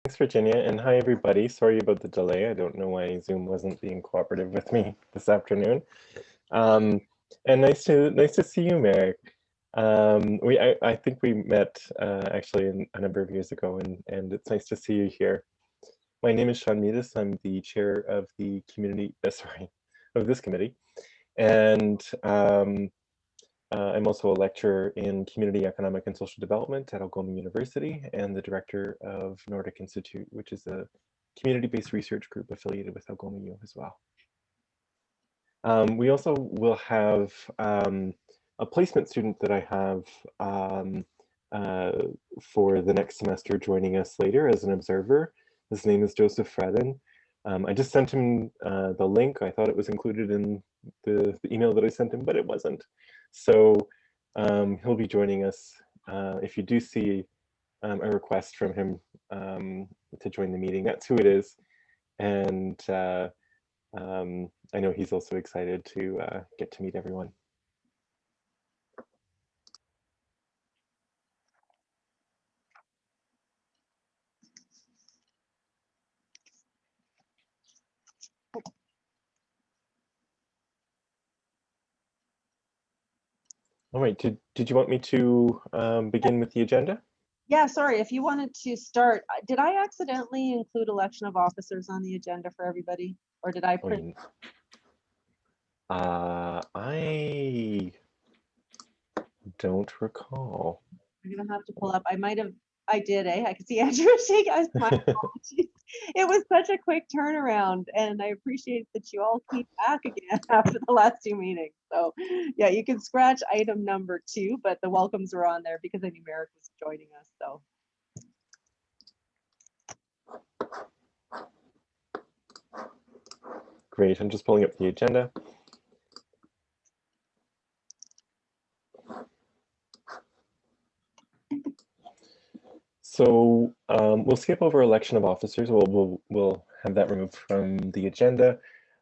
Thanks, Virginia, and hi, everybody. Sorry about the delay. I don't know why Zoom wasn't being cooperative with me this afternoon. And nice to see you, Merrick. I think we met actually a number of years ago, and it's nice to see you here. My name is Sean Meadis. I'm the chair of the of this committee, and I'm also a lecturer in community economic and social development at Algoma University and the director of Nordic Institute, which is a community-based research group affiliated with Algoma U as well. We also will have a placement student that I have for the next semester joining us later as an observer. His name is Joseph Fredden. I just sent him the link. I thought it was included in the email that I sent him, but it wasn't. So he'll be joining us. If you do see a request from him to join the meeting, that's who it is. And I know he's also excited to get to meet everyone. All right, did you want me to begin with the agenda? Yeah, sorry, if you wanted to start, did I accidentally include election of officers on the agenda for everybody? Or did I print? I don't recall. I'm gonna have to pull up. I did, I could see Andrew shaking. My apologies. It was such a quick turnaround, and I appreciate that you all came back again after the last two meetings. So yeah, you can scratch item number 2, but the welcomes were on there because I knew Merrick was joining us. So great, I'm just pulling up the agenda. So we'll skip over election of officers. We'll have that removed from the agenda.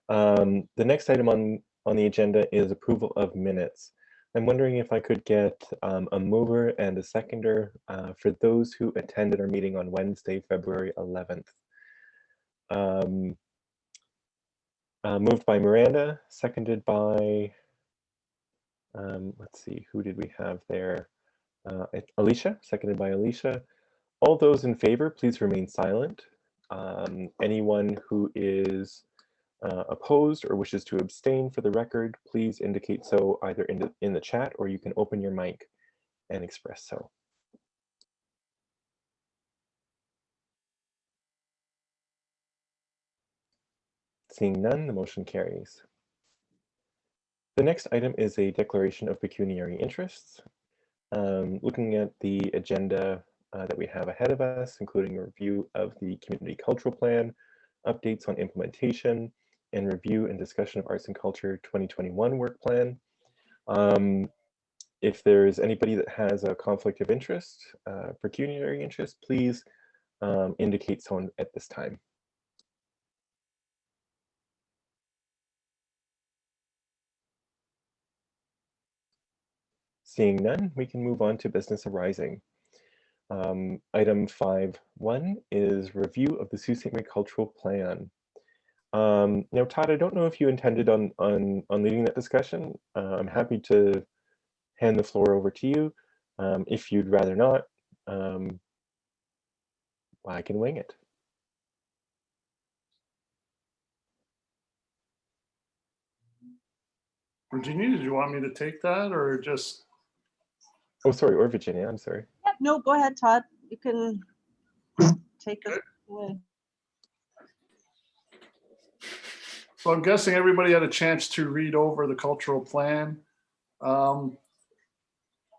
The next item on the agenda is approval of minutes. I'm wondering if I could get a mover and a seconder for those who attended our meeting on Wednesday, February 11th. Moved by Miranda, seconded by, let's see, who did we have there? Alicia, seconded by Alicia. All those in favor, please remain silent. Anyone who is opposed or wishes to abstain for the record, please indicate so either in the chat, or you can open your mic and express so. Seeing none, the motion carries. The next item is a declaration of pecuniary interests. Looking at the agenda that we have ahead of us, including a review of the community cultural plan, updates on implementation, and review and discussion of Arts and Culture 2021 work plan. If there's anybody that has a conflict of interest, pecuniary interest, please indicate so at this time. Seeing none, we can move on to business arising. Item 5.1 is review of the Sault Ste. Marie Cultural Plan. Now, Todd, I don't know if you intended on leading that discussion. I'm happy to hand the floor over to you. If you'd rather not, I can wing it. Virginia, did you want me to take that or just? Oh, sorry, or Virginia, I'm sorry. yeah, no, go ahead, Todd. You can take it away. So I'm guessing everybody had a chance to read over the cultural plan.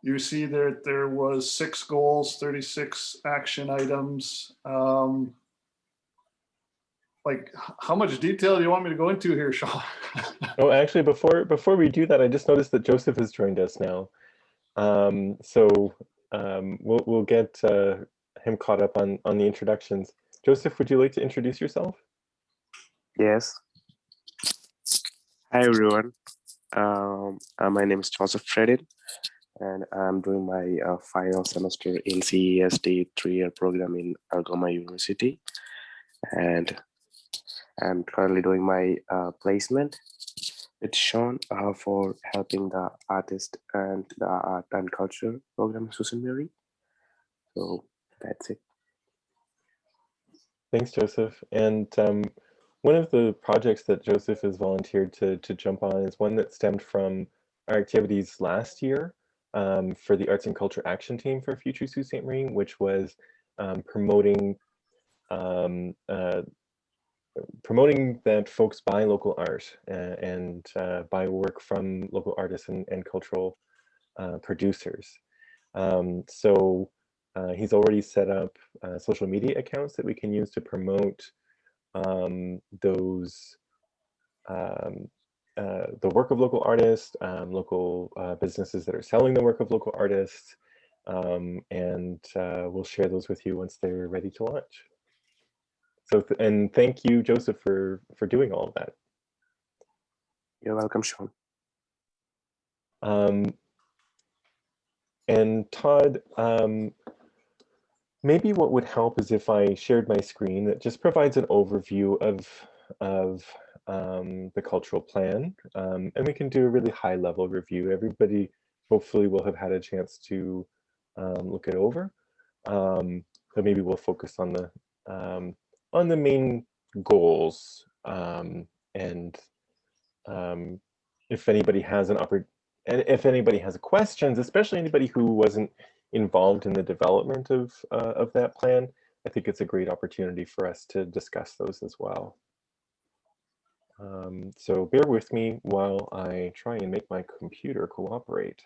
You see there was 6 goals, 36 action items. Like, how much detail do you want me to go into here, Sean? Oh, actually, before we do that, I just noticed that Joseph has joined us now. We'll get him caught up on the introductions. Joseph, would you like to introduce yourself? Yes. Hi, everyone. My name is Joseph Fredden. and I'm doing my final semester in CESD 3-year program in Algoma University, and I'm currently doing my placement with Sean for helping the artist and the art and culture program in Susan Mary. So that's it. Thanks, Joseph. And one of the projects that Joseph has volunteered to jump on is one that stemmed from our activities last year for the Arts and Culture Action Team for Future Sault Ste. Marie, which was promoting promoting that folks buy local art and buy work from local artists and cultural producers. So he's already set up social media accounts that we can use to promote those the work of local artists, local businesses that are selling the work of local artists, and we'll share those with you once they're ready to launch. So, and thank you, Joseph, for doing all of that. You're welcome, Sean. And Todd, maybe what would help is if I shared my screen that just provides an overview of the cultural plan, and we can do a really high-level review. Everybody hopefully will have had a chance to look it over, but maybe we'll focus on the main goals, and if anybody has if anybody has questions, especially anybody who wasn't involved in the development of that plan, I think it's a great opportunity for us to discuss those as well. So bear with me while I try and make my computer cooperate.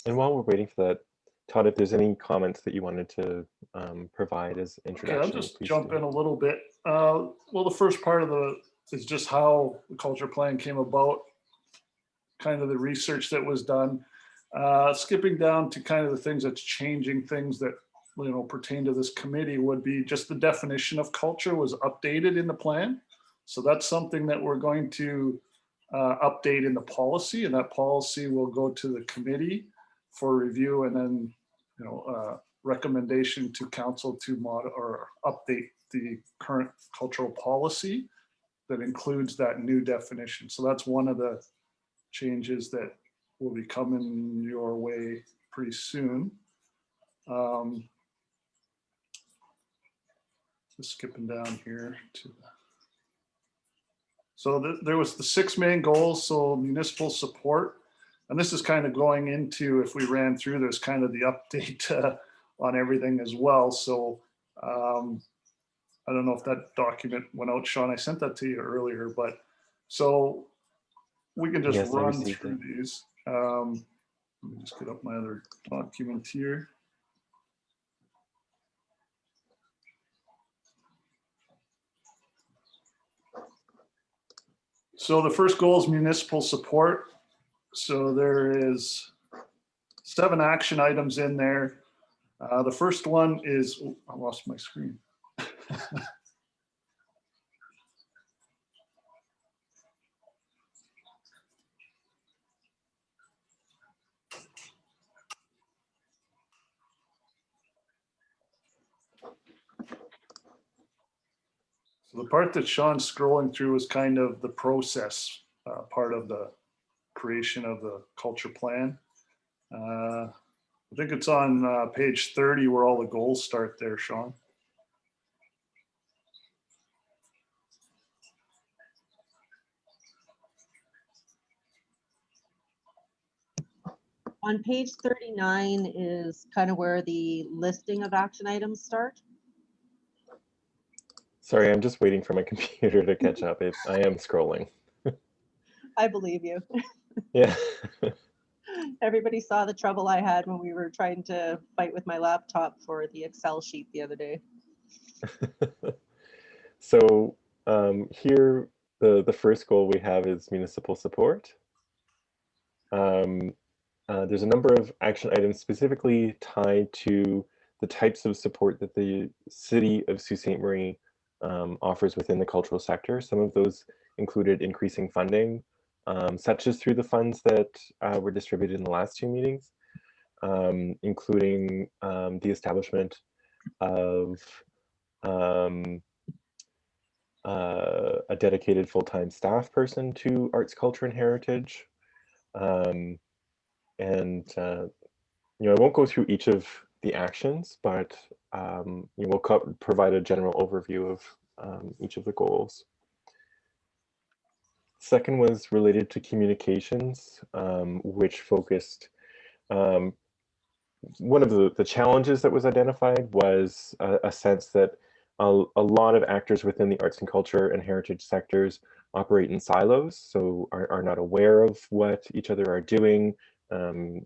And while we're waiting for that, Todd, if there's any comments that you wanted to provide as introduction. Okay, I'll just jump in a little bit. Well, the first part of is just how the culture plan came about, kind of the research that was done. Skipping down to kind of the things that's changing, things that pertain to this committee would be just the definition of culture was updated in the plan. So that's something that we're going to update in the policy, and that policy will go to the committee for review, and then recommendation to council to or update the current cultural policy that includes that new definition. So that's one of the changes that will be coming your way pretty soon. Just skipping down here to so there was the 6 main goals. So municipal support, and this is kind of going into, if we ran through this, kind of the update on everything as well. So I don't know if that document went out, Sean. I sent that to you earlier, but so we can just run through these. Let me just get up my other document here. So the first goal is municipal support. So there is 7 action items in there. The first one is, oh, I lost my screen. So the part that Sean's scrolling through is kind of the process part of the creation of the culture plan. I think it's on page 30 where all the goals start there, Sean. On page 39 is kind of where the listing of action items start. Sorry, I'm just waiting for my computer to catch up. I am scrolling. I believe you. Yeah. Everybody saw the trouble I had when we were trying to fight with my laptop for the Excel sheet the other day. So here, the first goal we have is municipal support. There's a number of action items specifically tied to the types of support that the city of Sault Ste. Marie offers within the cultural sector. Some of those included increasing funding, such as through the funds that were distributed in the last two meetings, including the establishment of a dedicated full-time staff person to arts, culture, and heritage. I won't go through each of the actions, but we'll provide a general overview of each of the goals. Second was related to communications, which focused, one of the challenges that was identified was a sense that a lot of actors within the arts and culture and heritage sectors operate in silos, so are not aware of what each other are doing, and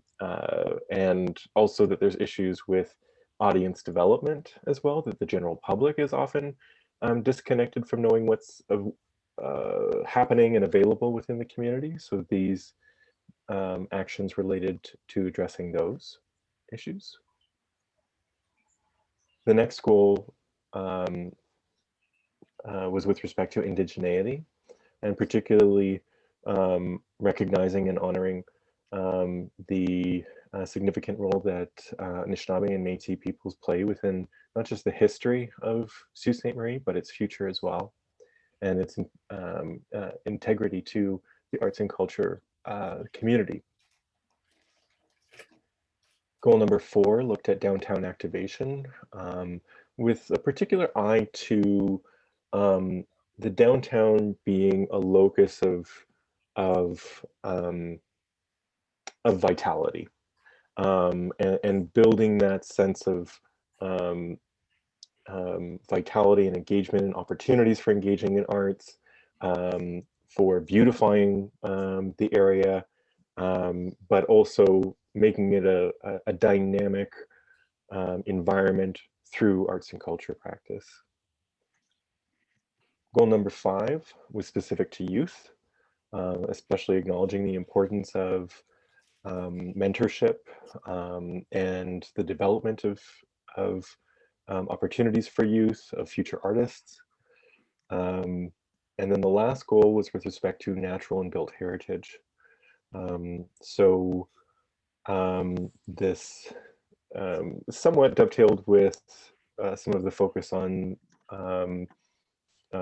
also that there's issues with audience development as well, that the general public is often disconnected from knowing what's happening and available within the community. So these actions related to addressing those issues. The next goal was with respect to indigeneity, and particularly recognizing and honoring the significant role that Anishinaabe and Métis peoples play within not just the history of Sault Ste. Marie, but its future as well, and its integrity to the arts and culture community. Goal number 4 looked at downtown activation, with a particular eye to the downtown being a locus of vitality, and building that sense of vitality and engagement and opportunities for engaging in arts, for beautifying the area, but also making it a dynamic environment through arts and culture practice. Goal number 5 was specific to youth, especially acknowledging the importance of mentorship and the development of opportunities for youth, of future artists. And then the last goal was with respect to natural and built heritage. This somewhat dovetailed with some of the focus on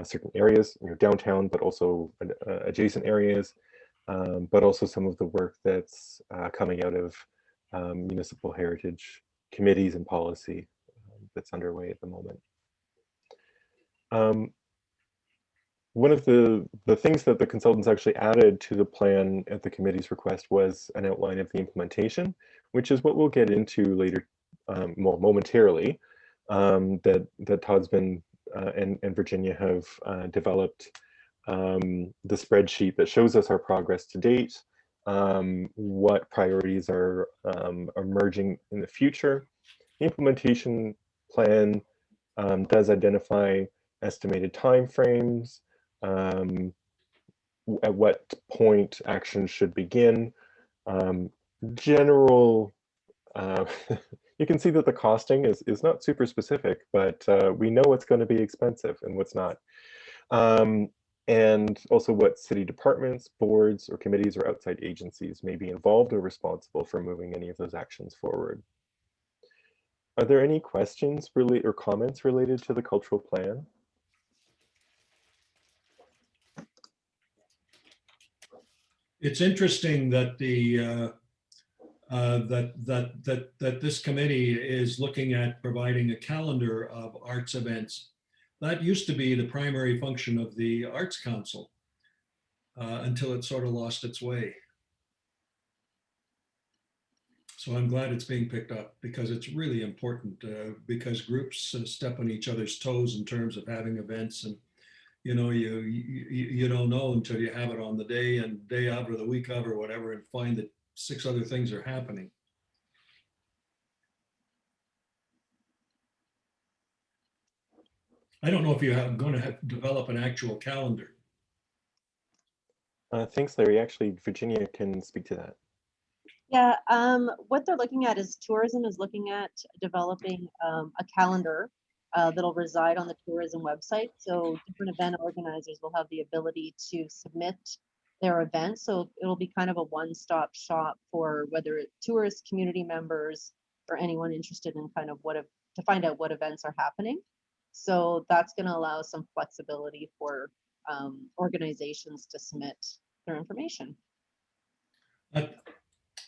certain areas, downtown, but also adjacent areas, but also some of the work that's coming out of municipal heritage committees and policy that's underway at the moment. One of the things that the consultants actually added to the plan at the committee's request was an outline of the implementation, which is what we'll get into later, momentarily, that Todd's been and Virginia have developed the spreadsheet that shows us our progress to date, what priorities are emerging in the future. The implementation plan does identify estimated timeframes, at what point action should begin. General, you can see that the costing is not super specific, but we know what's going to be expensive and what's not. And also what city departments, boards, or committees or outside agencies may be involved or responsible for moving any of those actions forward. Are there any questions or comments related to the cultural plan? It's interesting that that this committee is looking at providing a calendar of arts events. That used to be the primary function of the Arts Council until it sort of lost its way. So I'm glad it's being picked up because it's really important because groups step on each other's toes in terms of having events, and you don't know until you have it on the day and day of or the week of or whatever, and find that 6 other things are happening. I don't know if you're going to develop an actual calendar. Thanks, Larry. Actually, Virginia can speak to that. Yeah, what they're looking at is tourism is looking at developing a calendar that'll reside on the tourism website. So different event organizers will have the ability to submit their events. So it'll be kind of a one-stop shop for whether it's tourists, community members, or anyone interested in kind of to find out what events are happening. So that's going to allow some flexibility for organizations to submit their information.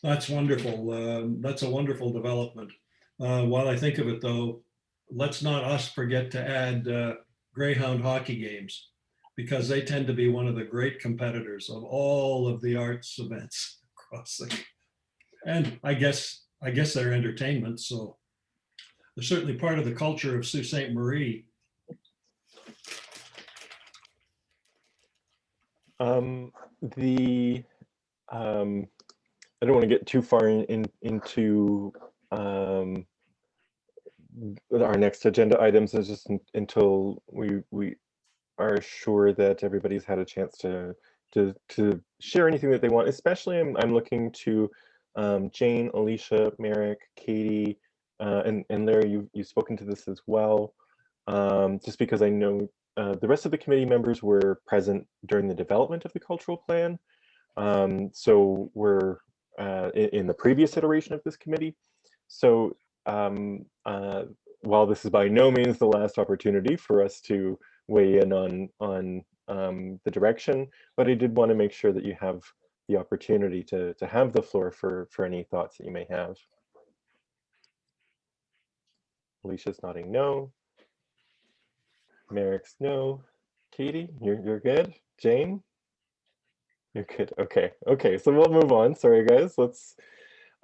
That's wonderful. That's a wonderful development. While I think of it, though, let's not us forget to add Greyhound hockey games, because they tend to be one of the great competitors of all of the arts events across the. And I guess they're entertainment, so they're certainly part of the culture of Sault Ste. Marie. I don't want to get too far into our next agenda items, is just until we are sure that everybody's had a chance to share anything that they want. Especially, I'm looking to Jane, Alicia, Merrick, Katie, and Larry. You've spoken to this as well. Just because I know the rest of the committee members were present during the development of the cultural plan. So we're in the previous iteration of this committee. So while this is by no means the last opportunity for us to weigh in on the direction, but I did want to make sure that you have the opportunity to have the floor for any thoughts that you may have. Alicia's nodding no. Merrick's no. Katie, you're good. Jane? You're good. Okay, so we'll move on. Sorry, guys. Let's.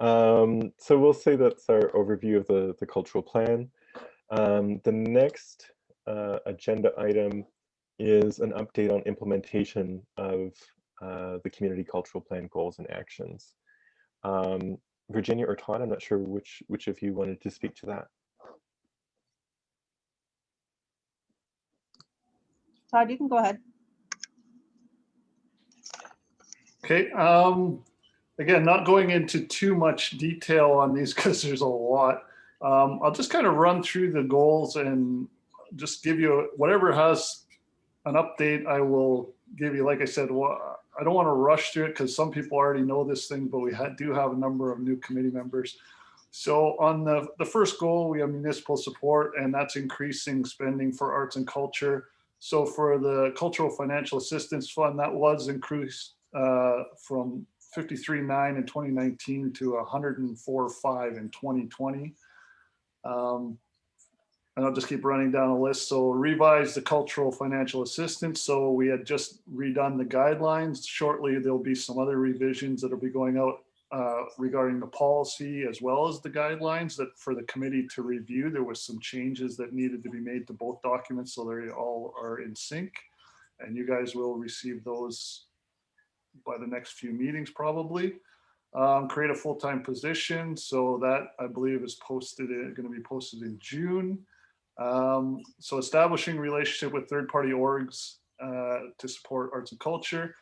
So we'll say that's our overview of the cultural plan. The next agenda item is an update on implementation of the community cultural plan goals and actions. Virginia or Todd, I'm not sure which of you wanted to speak to that. Todd, you can go ahead. Okay, again, not going into too much detail on these because there's a lot. I'll just kind of run through the goals and just give you whatever has an update. I will give you, like I said, I don't want to rush through it because some people already know this thing, but we do have a number of new committee members. So on the first goal, we have municipal support, and that's increasing spending for arts and culture. So for the Cultural Financial Assistance Fund, that was increased from 53.9 in 2019 to 104.5 in 2020. And I'll just keep running down a list. So revise the cultural financial assistance. So we had just redone the guidelines. Shortly, there'll be some other revisions that'll be going out regarding the policy as well as the guidelines that for the committee to review. There was some changes that needed to be made to both documents, so they all are in sync. And you guys will receive those by the next few meetings probably. Create a full-time position. So that I believe is going to be posted in June. So establishing relationship with third-party orgs to support arts and culture.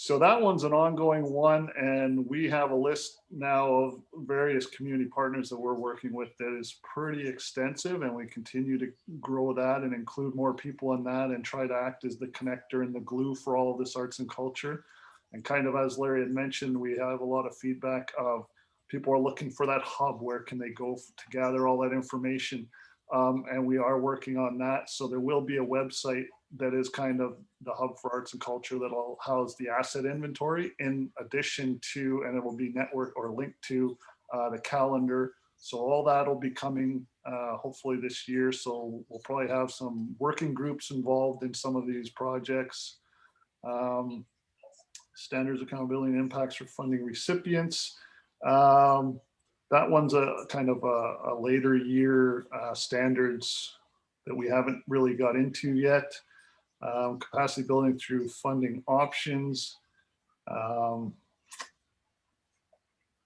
So that one's an ongoing one, and we have a list now of various community partners that we're working with that is pretty extensive, and we continue to grow that and include more people in that and try to act as the connector and the glue for all of this arts and culture. And kind of as Larry had mentioned, we have a lot of feedback of people are looking for that hub. Where can they go to gather all that information? And we are working on that. So there will be a website that is kind of the hub for arts and culture that will house the asset inventory in addition to, and it will be networked or linked to the calendar. So all that will be coming hopefully this year. So we'll probably have some working groups involved in some of these projects. Standards, accountability, and impacts for funding recipients. that one's a kind of a later year standards that we haven't really got into yet. Capacity building through funding options.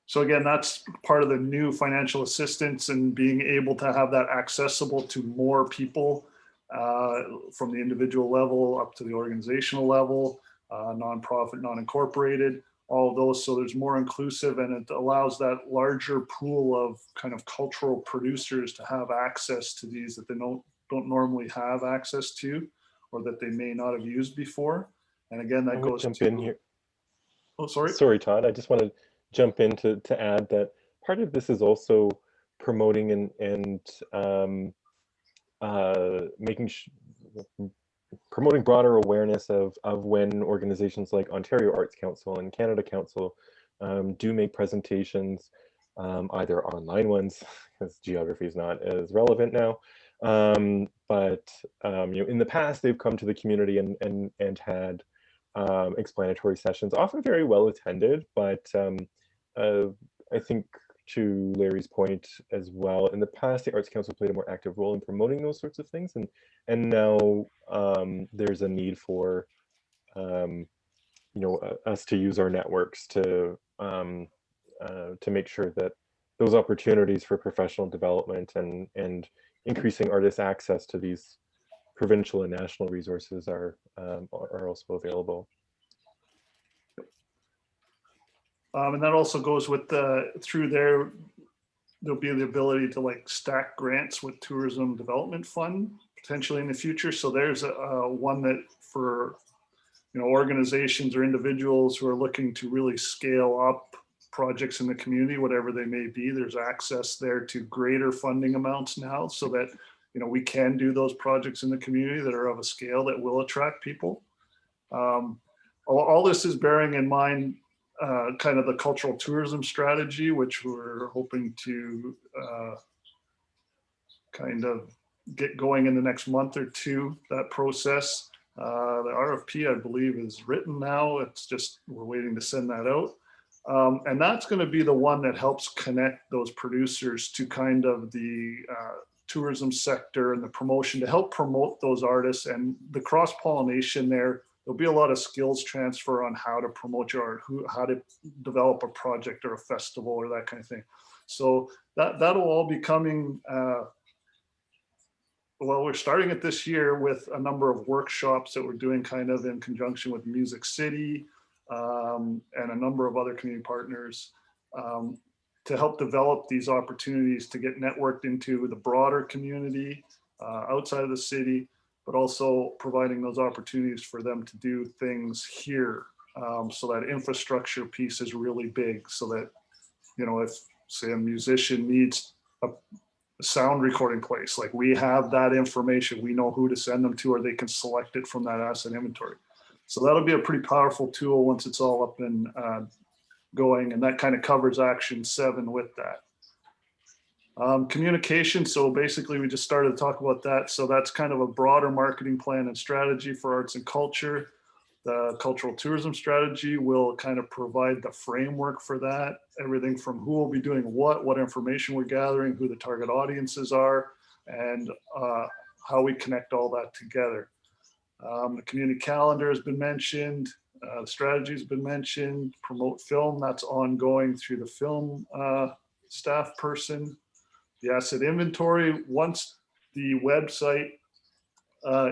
So again, that's part of the new financial assistance and being able to have that accessible to more people from the individual level up to the organizational level, nonprofit, non-incorporated, all of those. So there's more inclusive, and it allows that larger pool of kind of cultural producers to have access to these that they don't normally have access to, or that they may not have used before. And again, that goes jump to, in here. Oh, sorry. Sorry, Todd. I just want to jump in to add that part of this is also promoting and promoting broader awareness of when organizations like Ontario Arts Council and Canada Council do make presentations, either online ones, because geography is not as relevant now, but in the past they've come to the community and had explanatory sessions, often very well attended, but I think, to Larry's point as well, in the past the Arts Council played a more active role in promoting those sorts of things, and now there's a need for us to use our networks to make sure that those opportunities for professional development and increasing artists' access to these provincial and national resources are also available. And that also goes with through there, there'll be the ability to like stack grants with Tourism Development Fund potentially in the future. So there's one that for organizations or individuals who are looking to really scale up projects in the community, whatever they may be, there's access there to greater funding amounts now, so that we can do those projects in the community that are of a scale that will attract people. All this is bearing in mind kind of the cultural tourism strategy, which we're hoping to kind of get going in the next month or two, that process. The RFP, I believe, is written now. It's just, we're waiting to send that out. And that's going to be the one that helps connect those producers to kind of the tourism sector and the promotion, to help promote those artists, and the cross-pollination there. There'll be a lot of skills transfer on how to promote your art, how to develop a project or a festival or that kind of thing. So that'll all be coming. Well, we're starting it this year with a number of workshops that we're doing kind of in conjunction with Music City and a number of other community partners to help develop these opportunities to get networked into the broader community outside of the city, but also providing those opportunities for them to do things here. So that infrastructure piece is really big, so that, if say a musician needs a sound recording place, like we have that information, we know who to send them to, or they can select it from that asset inventory. So that'll be a pretty powerful tool once it's all up and going, and that kind of covers Action 7 with that. Communication, so basically we just started to talk about that. So that's kind of a broader marketing plan and strategy for arts and culture. The cultural tourism strategy will kind of provide the framework for that, everything from who will be doing what information we're gathering, who the target audiences are, and how we connect all that together. The community calendar has been mentioned. The strategy has been mentioned. Promote film, that's ongoing through the film staff person. The asset inventory, once the website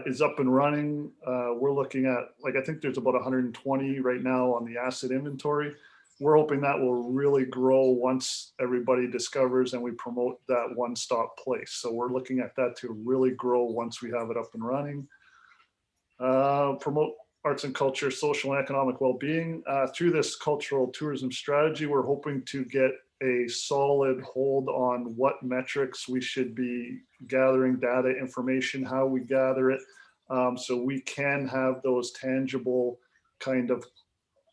is up and running, we're looking at, like, I think there's about 120 right now on the asset inventory. We're hoping that will really grow once everybody discovers and we promote that one-stop place. So we're looking at that to really grow once we have it up and running. Promote arts and culture, social and economic well-being. Through this cultural tourism strategy, we're hoping to get a solid hold on what metrics we should be gathering data information, how we gather it, so we can have those tangible kind of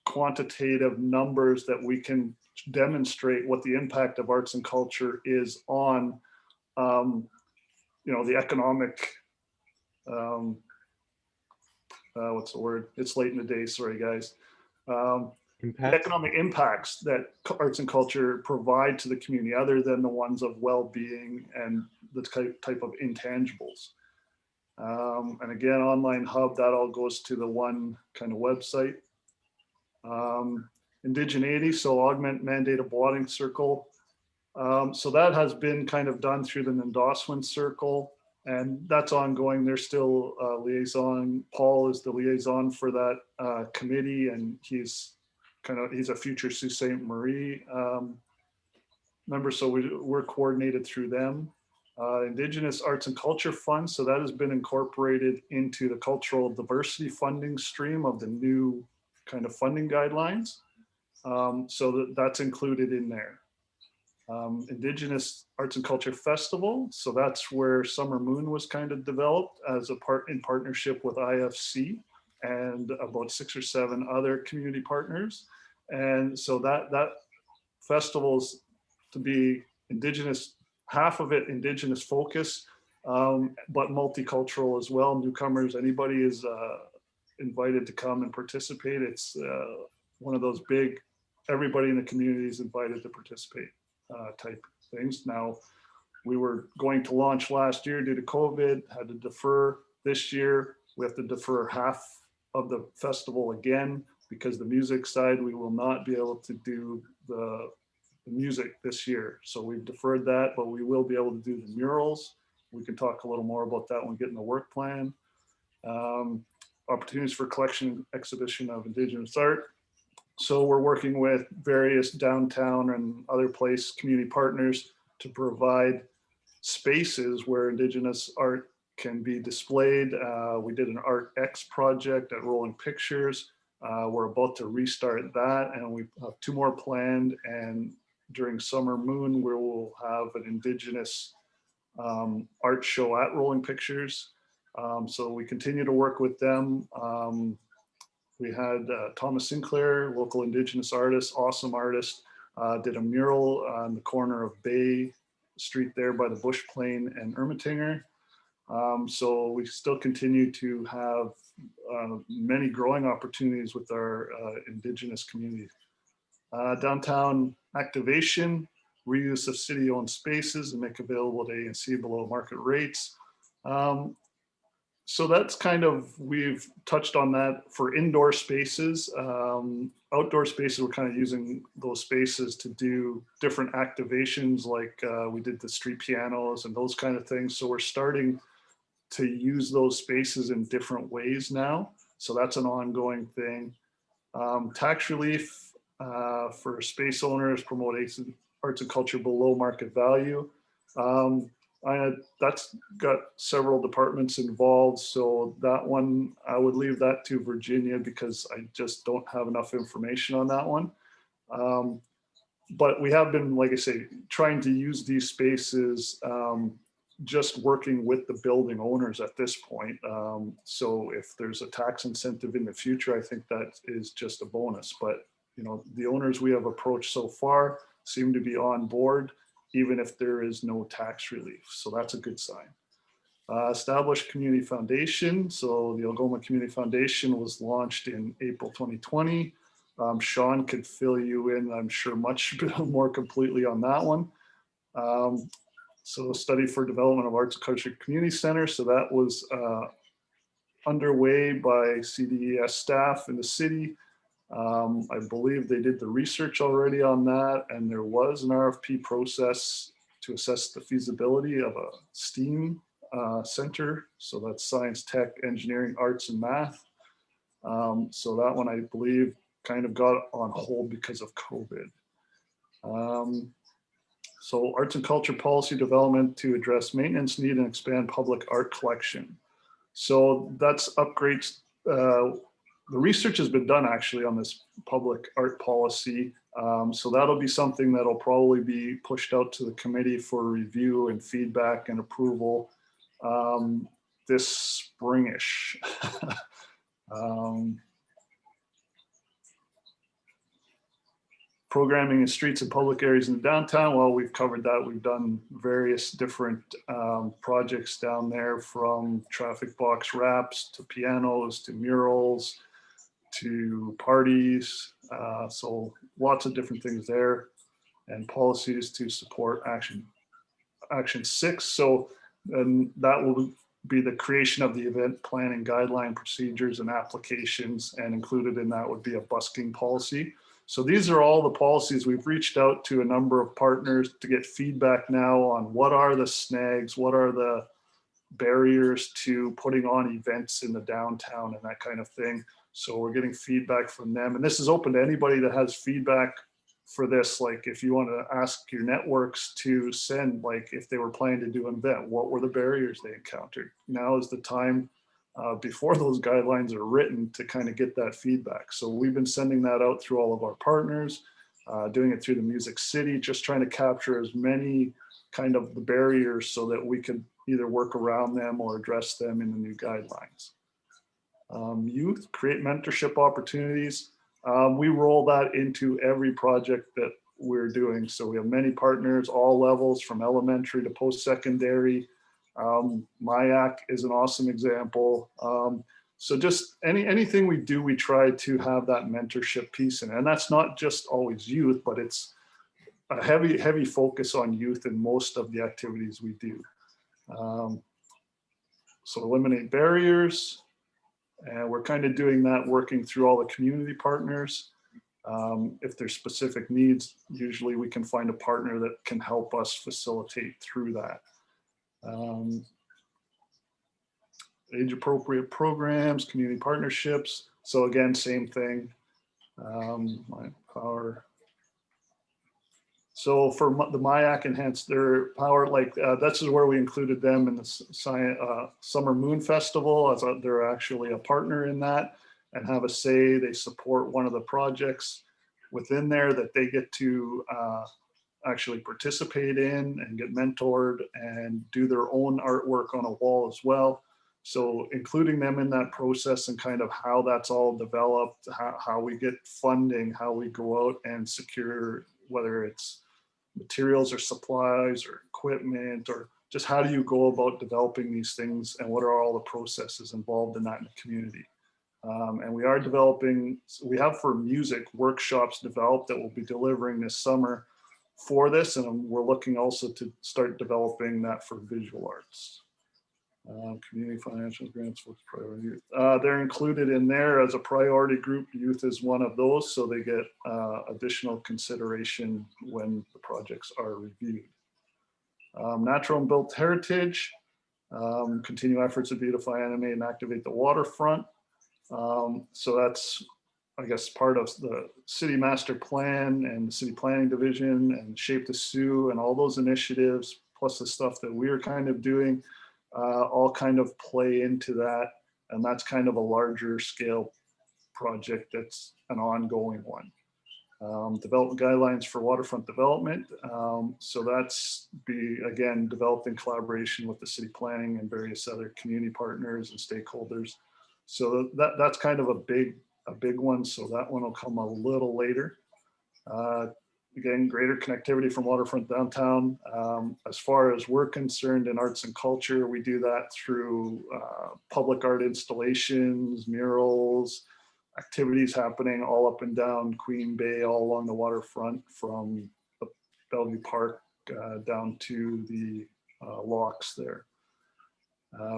quantitative numbers that we can demonstrate what the impact of arts and culture is on, the economic, what's the word? It's late in the day, sorry guys. Impact? economic impacts that arts and culture provide to the community, other than the ones of well-being and the type of intangibles. And again, online hub, that all goes to the one kind of website. Indigeneity, so augment mandate a blotting circle. So that has been kind of done through the Nandaswan circle, and that's ongoing. There's still a liaison. Paul is the liaison for that committee, and he's a future Sault Ste. Marie member, so we're coordinated through them. Indigenous Arts and Culture Fund, so that has been incorporated into the cultural diversity funding stream of the new kind of funding guidelines. So that's included in there. Indigenous Arts and Culture Festival, so that's where Summer Moon was kind of developed as in partnership with IFC and about 6 or 7 other community partners. And so that festival's to be Indigenous, half of it Indigenous focus, but multicultural as well. Newcomers, anybody is invited to come and participate. It's one of those big, everybody in the community is invited to participate type things. Now, we were going to launch last year due to COVID, had to defer this year. We have to defer half of the festival again because the music side, we will not be able to do the music this year. So we've deferred that, but we will be able to do the murals. We can talk a little more about that when we get in the work plan. Opportunities for collection and exhibition of Indigenous art. So we're working with various downtown and other place community partners to provide spaces where Indigenous art can be displayed. We did an Art X project at Rolling Pictures. We're about to restart that, and we have 2 more planned. And during Summer Moon, we will have an Indigenous art show at Rolling Pictures. So we continue to work with them. We had Thomas Sinclair, local Indigenous artist, awesome artist, did a mural on the corner of Bay Street there by the Bush Plain and Ermitinger. So we still continue to have many growing opportunities with our Indigenous community. Downtown activation, reuse of city-owned spaces and make available to A&C below market rates. So that's kind of, we've touched on that for indoor spaces. Outdoor spaces, we're kind of using those spaces to do different activations, like we did the street pianos and those kind of things. So we're starting to use those spaces in different ways now. So that's an ongoing thing. Tax relief for space owners, promote arts and culture below market value. That's got several departments involved. So that one, I would leave that to Virginia because I just don't have enough information on that one. But we have been, like I say, trying to use these spaces, just working with the building owners at this point. So if there's a tax incentive in the future, I think that is just a bonus. But you know, the owners we have approached so far seem to be on board, even if there is no tax relief. So that's a good sign. Established community foundation. So the Algoma Community Foundation was launched in April 2020. Sean could fill you in, I'm sure, much more completely on that one. So study for development of arts and culture community center. So that was underway by CDES staff in the city. I believe they did the research already on that, and there was an RFP process to assess the feasibility of a STEAM center. So that's science, tech, engineering, arts, and math. So that one, I believe, kind of got on hold because of COVID. So arts and culture policy development to address maintenance need and expand public art collection. So that's upgrades. The research has been done actually on this public art policy. So that'll be something that'll probably be pushed out to the committee for review and feedback and approval this springish. Programming in streets and public areas in the downtown. Well, we've covered that. We've done various different projects down there, from traffic box wraps to pianos to murals to parties. So lots of different things there, and policies to support action 6. So and that will be the creation of the event planning guideline procedures and applications, and included in that would be a busking policy. So these are all the policies. We've reached out to a number of partners to get feedback now on what are the snags, what are the barriers to putting on events in the downtown and that kind of thing. So we're getting feedback from them, and this is open to anybody that has feedback for this. Like if you want to ask your networks to send, like if they were planning to do an event, what were the barriers they encountered? Now is the time before those guidelines are written to kind of get that feedback. So we've been sending that out through all of our partners, doing it through the Music City, just trying to capture as many kind of the barriers so that we could either work around them or address them in the new guidelines. Youth, create mentorship opportunities. We roll that into every project that we're doing. So we have many partners, all levels from elementary to post-secondary. MIAC is an awesome example. So just anything we do, we try to have that mentorship piece in it. And that's not just always youth, but it's a heavy focus on youth in most of the activities we do. So eliminate barriers. And we're kind of doing that, working through all the community partners. If there's specific needs, usually we can find a partner that can help us facilitate through that. Age appropriate programs, community partnerships. So again, same thing. My power. So for the MIAC enhanced their power, like that's where we included them in the Summer Moon Festival, as they're actually a partner in that and have a say. They support one of the projects within there that they get to actually participate in and get mentored and do their own artwork on a wall as well. So including them in that process and kind of how that's all developed, how we get funding, how we go out and secure, whether it's materials or supplies or equipment, or just how do you go about developing these things and what are all the processes involved in that in the community. And we are developing, we have for music workshops developed that we'll be delivering this summer for this, and we're looking also to start developing that for visual arts. Community financial grants with priority. They're included in there as a priority group. Youth is one of those, so they get additional consideration when the projects are reviewed. Natural and built heritage, continue efforts to beautify, animate, and activate the waterfront. So that's, I guess, part of the city master plan and the city planning division and Shape the Sioux and all those initiatives, plus the stuff that we're kind of doing. All kind of play into that, and that's kind of a larger scale project that's an ongoing one. Development guidelines for waterfront development. So that's again developed in collaboration with the city planning and various other community partners and stakeholders. So that's kind of a big one. So that one will come a little later. Again, greater connectivity from waterfront downtown. As far as we're concerned in arts and culture, we do that through public art installations, murals, activities happening all up and down Queen Bay, all along the waterfront from the Bellevue Park down to the locks there.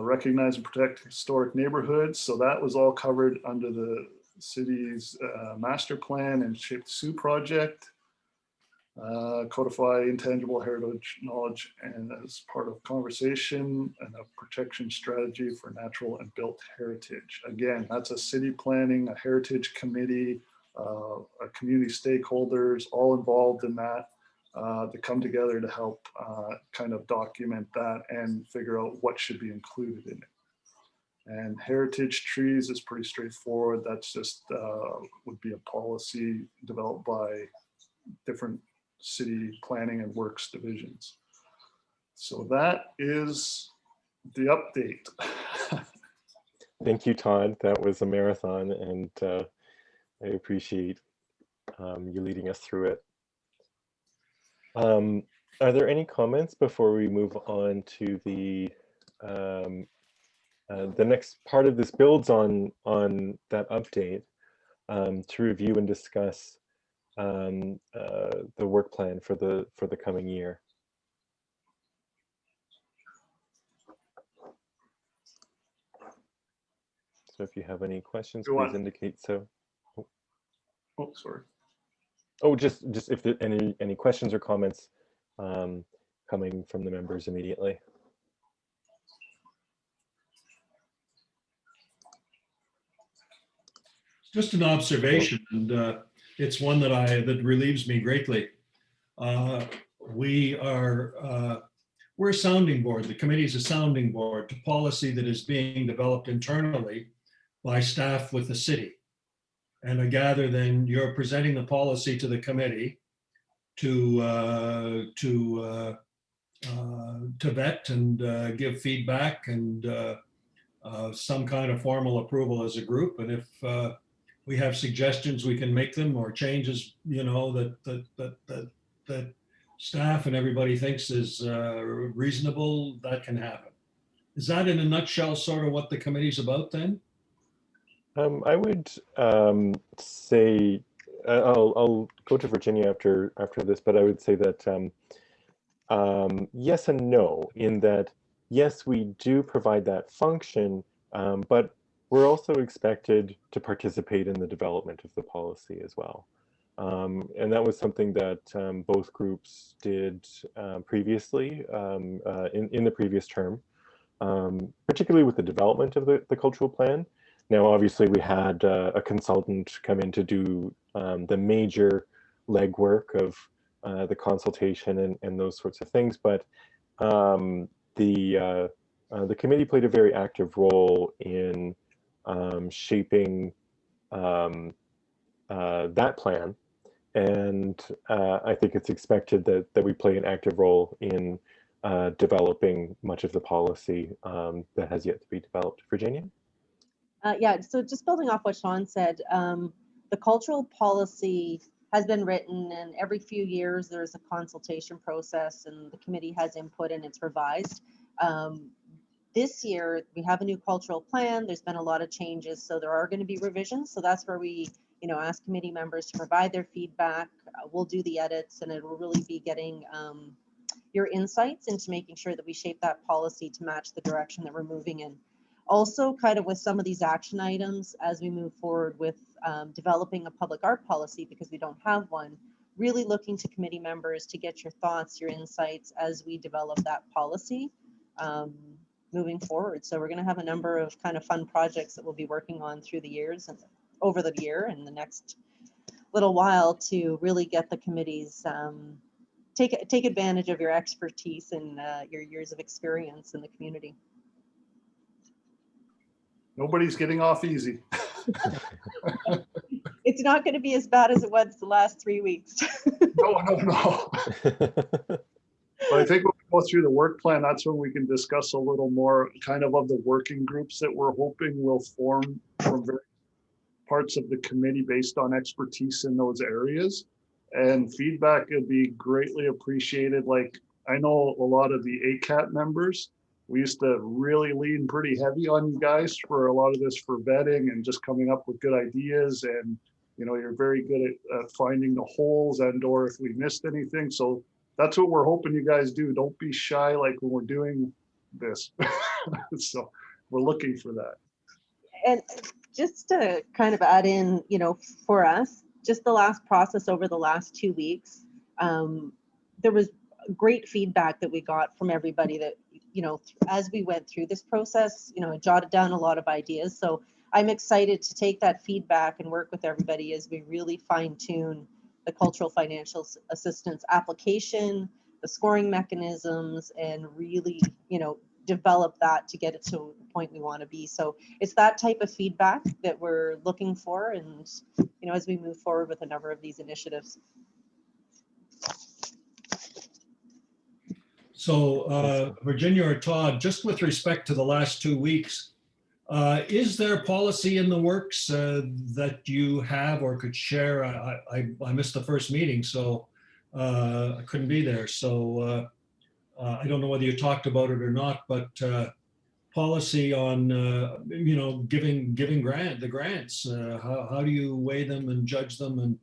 Recognize and protect historic neighborhoods. So that was all covered under the city's master plan and Shape the Sioux project. Codify intangible heritage knowledge and as part of conversation and a protection strategy for natural and built heritage. Again, that's a city planning, a heritage committee, a community stakeholders all involved in that to come together to help kind of document that and figure out what should be included in it. And heritage trees is pretty straightforward. That's just would be a policy developed by different city planning and works divisions. So that is the update. Thank you, Todd. That was a marathon, and I appreciate you leading us through it. Are there any comments before we move on to the next part of this builds on that update? to review and discuss the work plan for the coming year. So if you have any questions, please indicate so. Oh, sorry. Oh, just if there any questions or comments coming from the members immediately. Just an observation, and it's one that relieves me greatly. We're a sounding board. The committee is a sounding board to policy that is being developed internally by staff with the city. And I gather then you're presenting the policy to the committee to vet and give feedback and some kind of formal approval as a group. And if we have suggestions, we can make them, or changes, you know, that staff and everybody thinks is reasonable, that can happen. Is that in a nutshell sort of what the committee's about then? I would say I'll go to Virginia after this, but I would say that yes and no, in that yes, we do provide that function, but we're also expected to participate in the development of the policy as well. And that was something that both groups did previously in the previous term, particularly with the development of the cultural plan. Now, obviously, we had a consultant come in to do the major legwork of the consultation and those sorts of things, but the committee played a very active role in shaping that plan, and I think it's expected that we play an active role in developing much of the policy that has yet to be developed. Virginia? Yeah, so just building off what Sean said, the cultural policy has been written, and every few years there's a consultation process and the committee has input and it's revised. This year we have a new cultural plan. There's been a lot of changes, so there are going to be revisions. So that's where we, you know, ask committee members to provide their feedback. We'll do the edits, and it will really be getting your insights into making sure that we shape that policy to match the direction that we're moving in. Also, kind of with some of these action items as we move forward with developing a public art policy, because we don't have one, really looking to committee members to get your thoughts, your insights as we develop that policy moving forward. So we're going to have a number of kind of fun projects that we'll be working on through the years and over the year and the next little while to really get the committees take advantage of your expertise and your years of experience in the community. Nobody's getting off easy. It's not going to be as bad as it was the last 3 weeks. No. But I think when we go through the work plan, that's when we can discuss a little more kind of the working groups that we're hoping will form from various parts of the committee based on expertise in those areas. And feedback would be greatly appreciated. Like, I know a lot of the ACAT members, we used to really lean pretty heavy on you guys for a lot of this for vetting and just coming up with good ideas. And, you know, you're very good at finding the holes and or if we missed anything. So that's what we're hoping you guys do. Don't be shy like when we're doing this. So we're looking for that. And just to kind of add in, you know, for us, just the last process over the last 2 weeks, there was great feedback that we got from everybody that, you know, as we went through this process, you know, it jotted down a lot of ideas. So I'm excited to take that feedback and work with everybody as we really fine tune the cultural financial assistance application, the scoring mechanisms, and really, you know, develop that to get it to the point we want to be. So it's that type of feedback that we're looking for, and, you know, as we move forward with a number of these initiatives. So Virginia or Todd, just with respect to the last 2 weeks, is there policy in the works that you have or could share? I missed the first meeting, so I couldn't be there. So I don't know whether you talked about it or not, but policy on, you know, giving the grants? How do you weigh them and judge them, and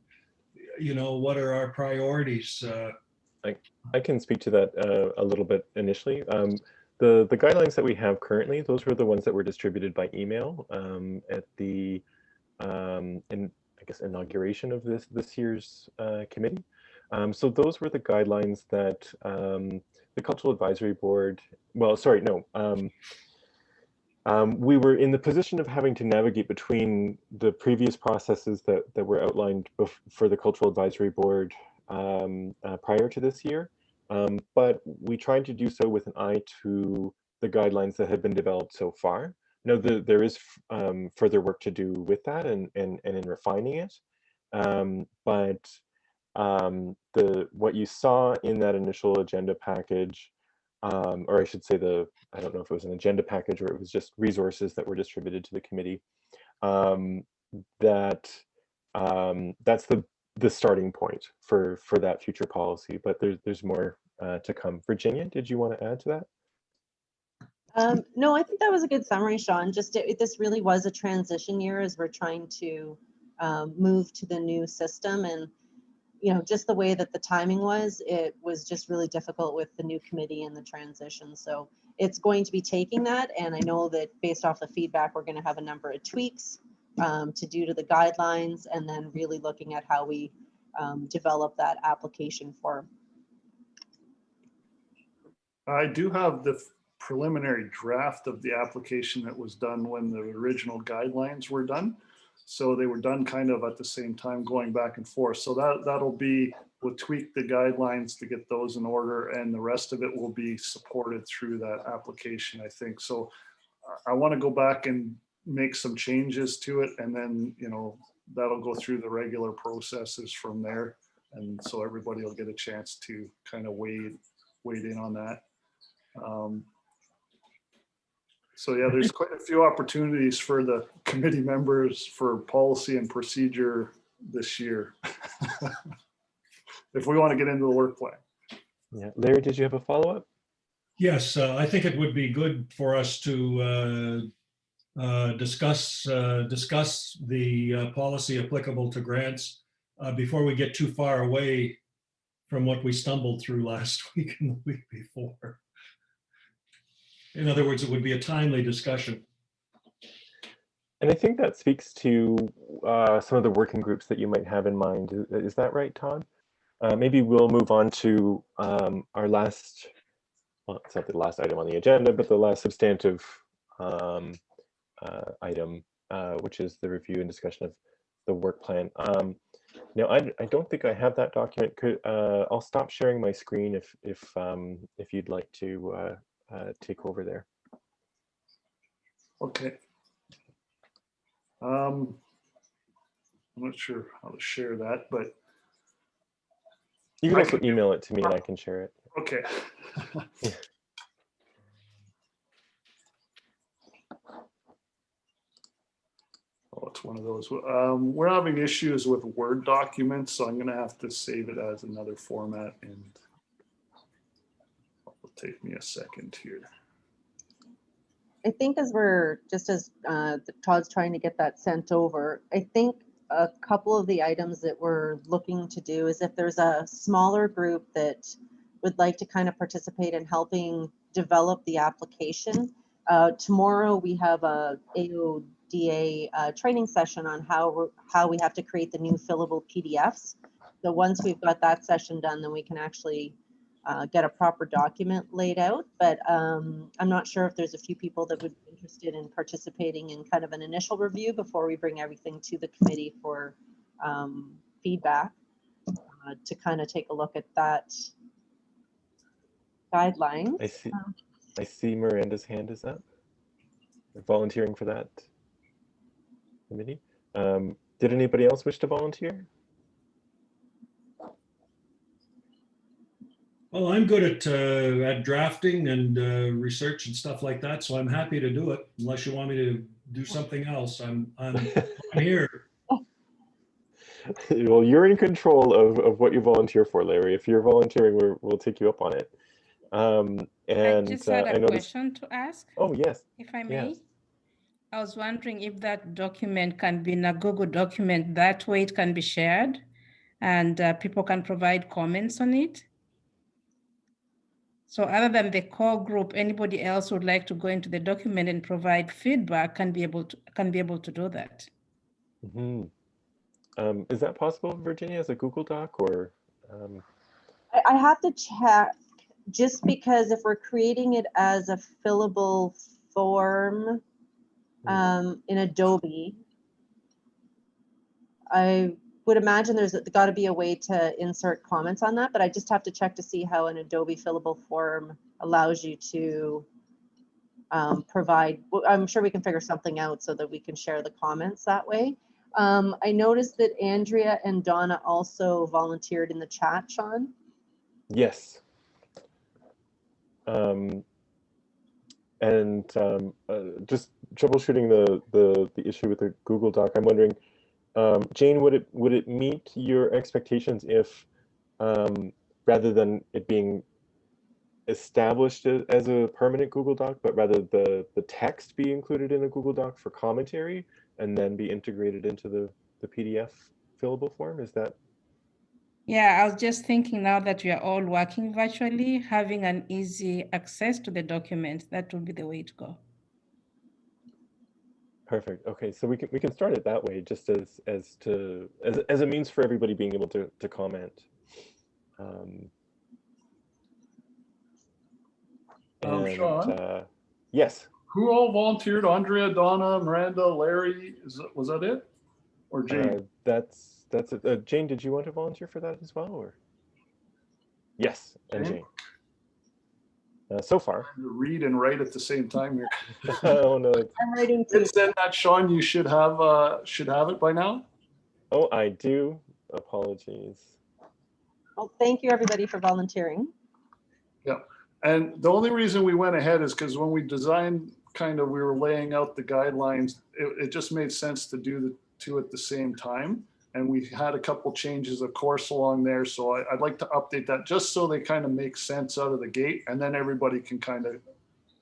you know, what are our priorities? I can speak to that a little bit initially. The guidelines that we have currently, those were the ones that were distributed by email at the I guess inauguration of this year's committee. So those were the guidelines that the Cultural Advisory Board, well, sorry, no. We were in the position of having to navigate between the previous processes that were outlined for the Cultural Advisory Board prior to this year. But we tried to do so with an eye to the guidelines that have been developed so far. Now, there is further work to do with that and in refining it. But what you saw in that initial agenda package, or I should say I don't know if it was an agenda package or it was just resources that were distributed to the committee, that's the starting point for that future policy, but there's more to come. Virginia, did you want to add to that? No, I think that was a good summary, Sean. Just this really was a transition year as we're trying to move to the new system, and you know, just the way that the timing was, it was just really difficult with the new committee and the transition. So it's going to be taking that, and I know that based off the feedback, we're going to have a number of tweaks to do to the guidelines, and then really looking at how we develop that application form. I do have the preliminary draft of the application that was done when the original guidelines were done. So they were done kind of at the same time, going back and forth. So that'll be, we'll tweak the guidelines to get those in order, and the rest of it will be supported through that application, I think. So I want to go back and make some changes to it, and then, you know, that'll go through the regular processes from there. And so everybody will get a chance to kind of wade in on that. So yeah, there's quite a few opportunities for the committee members for policy and procedure this year, if we want to get into the work plan. Yeah, Larry, did you have a follow-up? Yes, I think it would be good for us to discuss the policy applicable to grants before we get too far away from what we stumbled through last week and the week before. In other words, it would be a timely discussion. And I think that speaks to some of the working groups that you might have in mind. Is that right, Todd? Maybe we'll move on to our last, well, it's not the last item on the agenda, but the last substantive item, which is the review and discussion of the work plan. Now, I don't think I have that document. I'll stop sharing my screen if you'd like to take over there. Okay. I'm not sure how to share that, but you can also email it to me and I can share it. Okay. Oh, it's one of those. We're having issues with Word documents, so I'm going to have to save it as another format, and it'll take me a second here. I think as Todd's trying to get that sent over, I think a couple of the items that we're looking to do is if there's a smaller group that would like to kind of participate in helping develop the application. Tomorrow we have a AODA training session on how we have to create the new fillable PDFs. So once we've got that session done, then we can actually get a proper document laid out. But I'm not sure if there's a few people that would be interested in participating in kind of an initial review before we bring everything to the committee for feedback to kind of take a look at that guideline. I see Miranda's hand is up. They're volunteering for that committee. Did anybody else wish to volunteer? Well, I'm good at drafting and research and stuff like that, so I'm happy to do it. Unless you want me to do something else, I'm here. Well, you're in control of what you volunteer for, Larry. If you're volunteering, we'll take you up on it. I just had I a noticed. question to ask, Oh yes, if I may. yes. I was wondering if that document can be in a Google document. That way it can be shared and people can provide comments on it. So other than the core group, anybody else would like to go into the document and provide feedback can be able to do that. Hmm. Is that possible, Virginia, as a Google Doc, or? I have to check, just because if we're creating it as a fillable form in Adobe, I would imagine there's got to be a way to insert comments on that, but I just have to check to see how an Adobe fillable form allows you to provide. I'm sure we can figure something out so that we can share the comments that way. I noticed that Andrea and Donna also volunteered in the chat, Sean. Yes. Just troubleshooting the issue with the Google Doc, I'm wondering, Jane, would it meet your expectations if rather than it being established as a permanent Google Doc, but rather the text be included in a Google Doc for commentary and then be integrated into the PDF fillable form? Is that? Yeah, I was just thinking now that we are all working virtually, having an easy access to the document, that would be the way to go. Perfect. Okay, so we can start it that way, just as a means for everybody being able to comment. Sean, yes. who all volunteered? Andrea, Donna, Miranda, Larry. Was that it, or Jane? That's it. Jane, did you want to volunteer for that as well, or? Yes, and Jane. So far. Read and write at the same time here. Oh no! I'm writing too. It said that, Sean, you should have it by now. Oh, I do. Apologies. Well, thank you everybody for volunteering. Yeah, and the only reason we went ahead is because when we designed, we were laying out the guidelines. It just made sense to do the two at the same time. And we had a couple changes, of course, along there. So I'd like to update that just so they kind of make sense out of the gate, and then everybody can kind of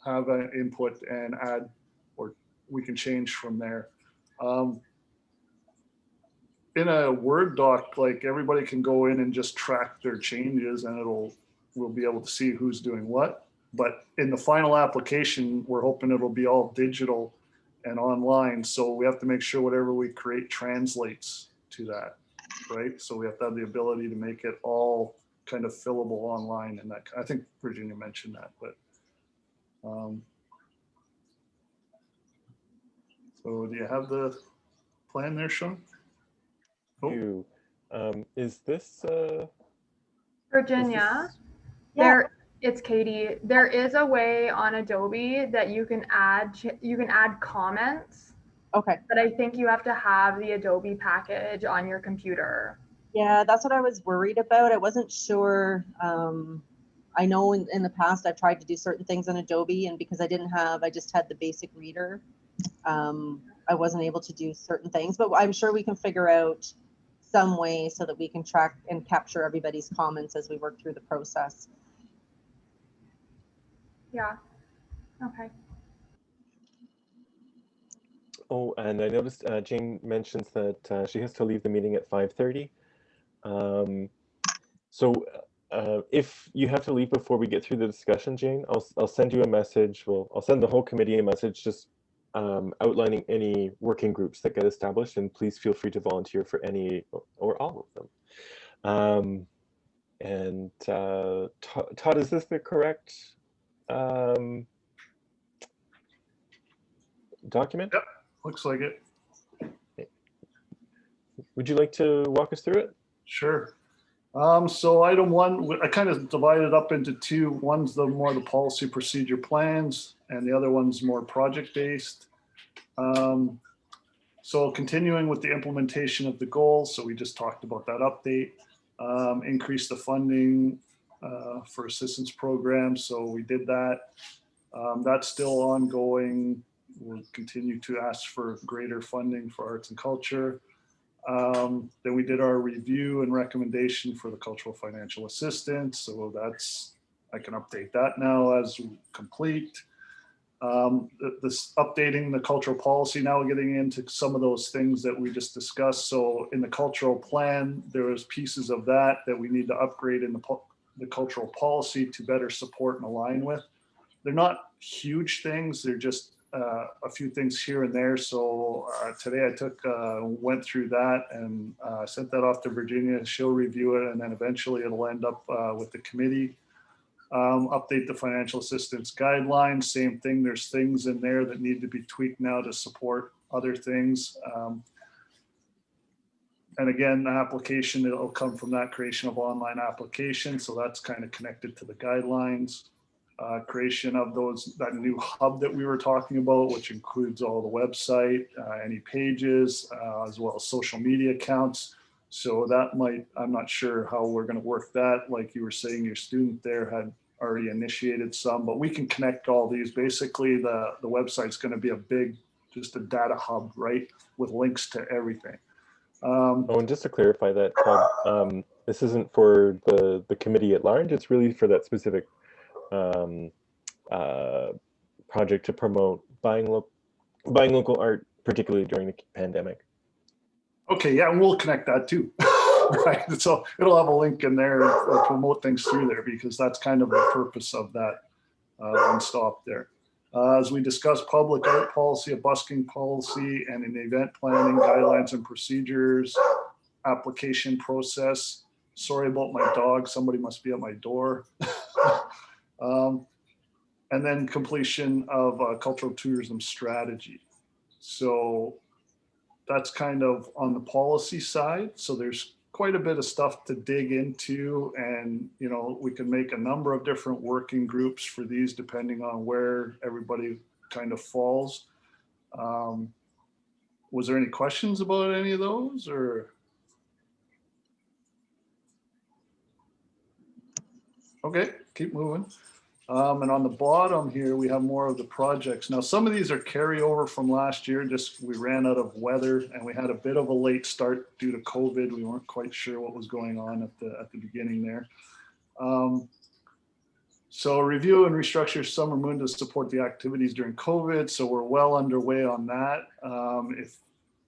have an input and add, or we can change from there. In a Word doc, like, everybody can go in and just track their changes, and we'll be able to see who's doing what. But in the final application, we're hoping it'll be all digital and online. So we have to make sure whatever we create translates to that, right? So we have to have the ability to make it all kind of fillable online, and that, I think Virginia mentioned that, but so do you have the plan there, Sean? Oh. Is this Virginia? Yeah. It's Katie. There is a way on Adobe that you can add comments. Okay. But I think you have to have the Adobe package on your computer. Yeah, that's what I was worried about. I wasn't sure. I know in the past I've tried to do certain things on Adobe, and because I just had the basic reader, I wasn't able to do certain things, but I'm sure we can figure out some way so that we can track and capture everybody's comments as we work through the process. Yeah, okay. Oh, and I noticed Jane mentions that she has to leave the meeting at 5:30. So if you have to leave before we get through the discussion, Jane, I'll send you a message. Well, I'll send the whole committee a message just outlining any working groups that get established, and please feel free to volunteer for any or all of them. And Todd, is this the correct document? Yep, looks like it. Would you like to walk us through it? Sure. So item one, I kind of divided up into two. One's more the policy procedure plans, and the other one's more project-based. So continuing with the implementation of the goals. So we just talked about that update. Increase the funding for assistance programs. So we did that. That's still ongoing. We'll continue to ask for greater funding for arts and culture. Then we did our review and recommendation for the cultural financial assistance. So that's I can update that now as complete. This updating the cultural policy, now we're getting into some of those things that we just discussed. So in the cultural plan, there is pieces of that we need to upgrade in the cultural policy to better support and align with. They're not huge things, they're just a few things here and there. So today I went through that and sent that off to Virginia. She'll review it, and then eventually it'll end up with the committee. Update the financial assistance guidelines, same thing. There's things in there that need to be tweaked now to support other things. And again, the application, it'll come from that creation of online application. So that's kind of connected to the guidelines. Creation of that new hub that we were talking about, which includes all the website, any pages, as well as social media accounts. So that I'm not sure how we're going to work that. Like you were saying, your student there had already initiated some, but we can connect all these. Basically, the website's going to be just a data hub, right? With links to everything. And just to clarify that, Todd, this isn't for the committee at large. It's really for that specific project to promote buying local art, particularly during the pandemic. Okay, yeah, and we'll connect that too. Right, so it'll have a link in there to promote things through there, because that's kind of the purpose of that one stop there. As we discussed, public art policy, a busking policy, and an event planning guidelines and procedures, application process. Sorry about my dog, somebody must be at my door. And then completion of cultural tourism strategy. So that's kind of on the policy side. So there's quite a bit of stuff to dig into, and we can make a number of different working groups for these depending on where everybody kind of falls. Was there any questions about any of those, or? Okay, keep moving. And on the bottom here, we have more of the projects. Now, some of these are carryover from last year. Just we ran out of weather, and we had a bit of a late start due to COVID. We weren't quite sure what was going on at the beginning there. So review and restructure Summer Moon to support the activities during COVID. So we're well underway on that. If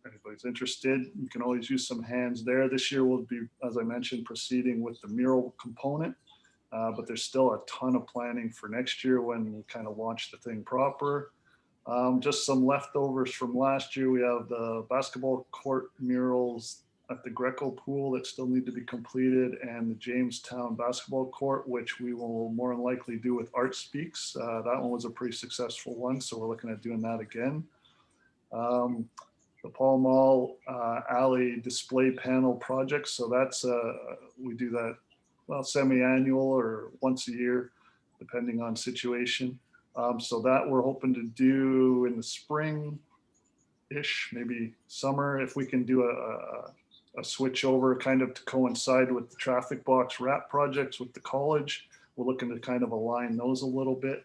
anybody's interested, you can always use some hands there. This year we'll be, as I mentioned, proceeding with the mural component. But there's still a ton of planning for next year when we kind of launch the thing proper. Just some leftovers from last year. We have the basketball court murals at the Greco pool that still need to be completed, and the Jamestown basketball court, which we will more than likely do with Art Speaks. That one was a pretty successful one, so we're looking at doing that again. The Pall Mall Alley display panel project. So that's, we do that, well, semi-annual or once a year, depending on situation. So that we're hoping to do in the spring-ish, maybe summer, if we can do a switch over kind of to coincide with the traffic box wrap projects with the college. We're looking to kind of align those a little bit.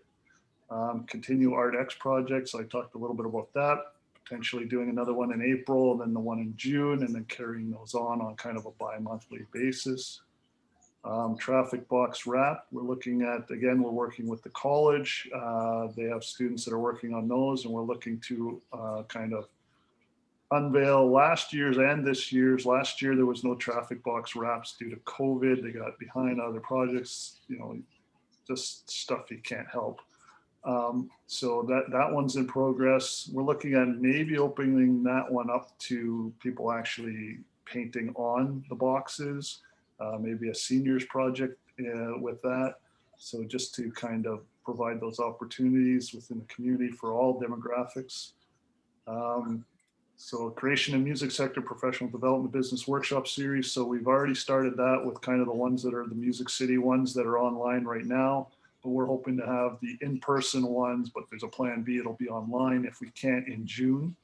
Continue Art X projects. I talked a little bit about that. Potentially doing another one in April, and then the one in June, and then carrying those on kind of a bi-monthly basis. Traffic box wrap, we're looking at, again, we're working with the college. They have students that are working on those, and we're looking to kind of unveil last year's and this year's. Last year, there was no traffic box wraps due to COVID. They got behind other projects, just stuff you can't help. So that one's in progress. We're looking at maybe opening that one up to people actually painting on the boxes. Maybe a seniors project with that. So just to kind of provide those opportunities within the community for all demographics. So creation and music sector professional development business workshop series. So we've already started that with kind of the ones that are the Music City ones that are online right now. But we're hoping to have the in-person ones, but there's a plan B, it'll be online if we can in June.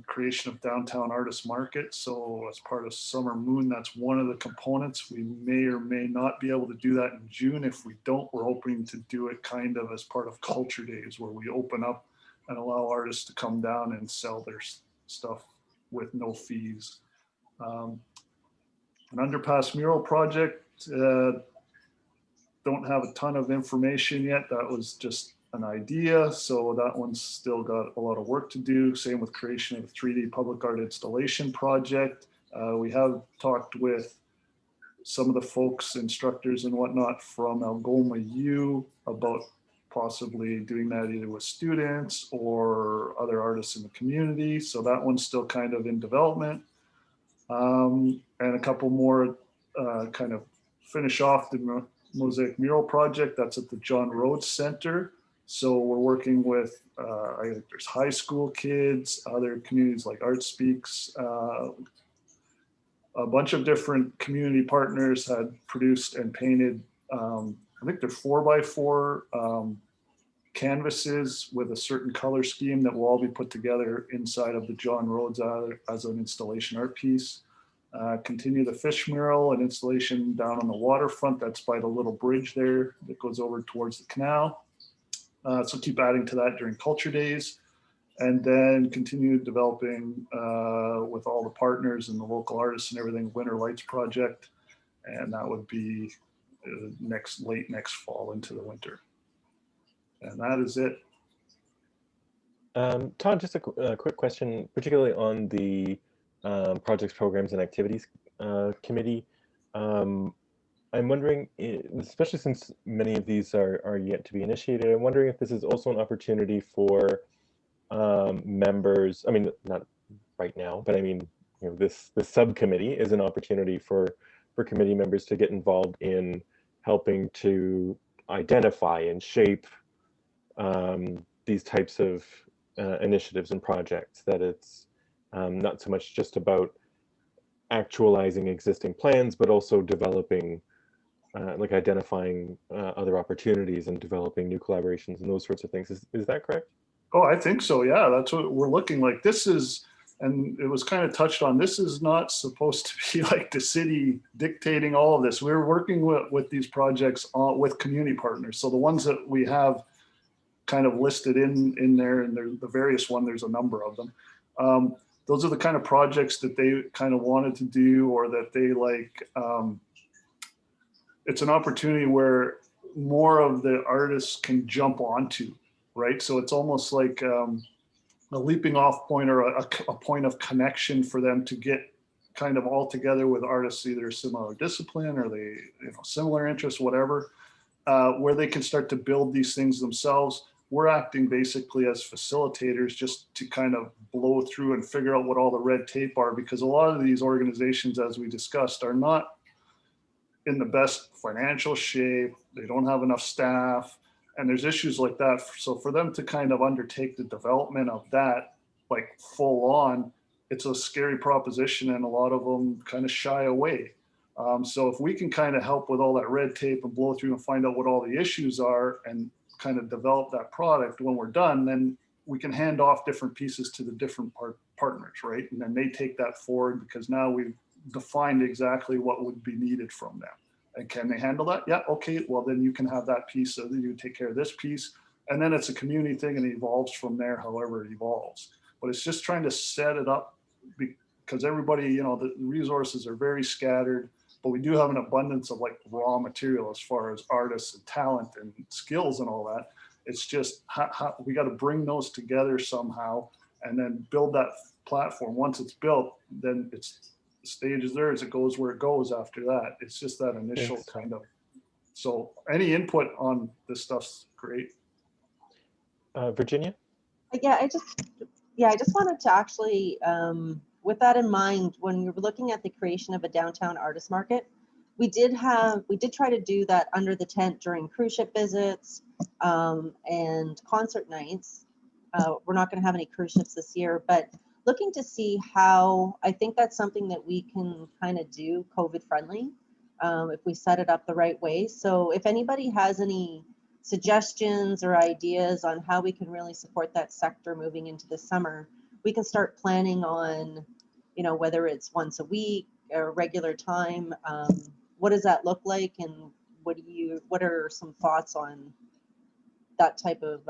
Creation of downtown artist market. So as part of Summer Moon, that's one of the components. We may or may not be able to do that in June. If we don't, we're hoping to do it kind of as part of Culture Days, where we open up and allow artists to come down and sell their stuff with no fees. An underpass mural project. don't have a ton of information yet. That was just an idea. So that one's still got a lot of work to do. Same with creation of a 3D public art installation project. We have talked with some of the folks, instructors and whatnot from Algoma U about possibly doing that either with students or other artists in the community. So that one's still kind of in development. And a couple more kind of finish off the mosaic mural project. That's at the John Rhodes Center. So we're working with, I think there's high school kids, other communities like Art Speaks, a bunch of different community partners had produced and painted, I think they're 4x4 canvases with a certain color scheme that will all be put together inside of the John Rhodes as an installation art piece. Continue the fish mural, an installation down on the waterfront. That's by the little bridge there that goes over towards the canal. So keep adding to that during Culture Days. And then continue developing with all the partners and the local artists and everything, Winter Lights Project. And that would be late next fall into the winter. And that is it. Todd, just a quick question, particularly on the projects, programs, and activities committee. I'm wondering, especially since many of these are yet to be initiated, I'm wondering if this is also an opportunity for members, I mean, not right now, but I mean, you know, this subcommittee is an opportunity for committee members to get involved in helping to identify and shape these types of initiatives and projects, that it's not so much just about actualizing existing plans, but also developing, like identifying other opportunities and developing new collaborations and those sorts of things. Is that correct? Oh, I think so. Yeah, that's what we're looking like. This is, and it was kind of touched on, this is not supposed to be like the city dictating all of this. We're working with these projects with community partners. So the ones that we have kind of listed in there, and the various one, there's a number of them. Those are the kind of projects that they kind of wanted to do, or that they like. It's an opportunity where more of the artists can jump onto, right? So it's almost like a leaping off point, or a point of connection for them to get kind of all together with artists, either similar discipline or they, you know, similar interests, whatever, where they can start to build these things themselves. We're acting basically as facilitators, just to kind of blow through and figure out what all the red tape are, because a lot of these organizations, as we discussed, are not in the best financial shape. They don't have enough staff, and there's issues like that. So for them to kind of undertake the development of that, like full on, it's a scary proposition, and a lot of them kind of shy away. So if we can kind of help with all that red tape and blow through and find out what all the issues are and kind of develop that product, when we're done, then we can hand off different pieces to the different partners, right? And then they take that forward, because now we've defined exactly what would be needed from them. And can they handle that? Yeah, okay, well then you can have that piece, so then you take care of this piece. And then it's a community thing, and it evolves from there, however it evolves. But it's just trying to set it up, because everybody, you know, the resources are very scattered, but we do have an abundance of like raw material as far as artists and talent and skills and all that. It's just how we got to bring those together somehow, and then build that platform. Once it's built, then it's the stage is there, as it goes where it goes after that. It's just that initial kind of, so any input on this stuff's great. Virginia? Yeah, I just wanted to actually, with that in mind, when we were looking at the creation of a downtown artist market, we did try to do that under the tent during cruise ship visits and concert nights. We're not going to have any cruise ships this year, but looking to see how, I think that's something that we can kind of do COVID friendly if we set it up the right way. So if anybody has any suggestions or ideas on how we can really support that sector moving into the summer, we can start planning on, you know, whether it's once a week or regular time. What does that look like, and what are some thoughts on that type of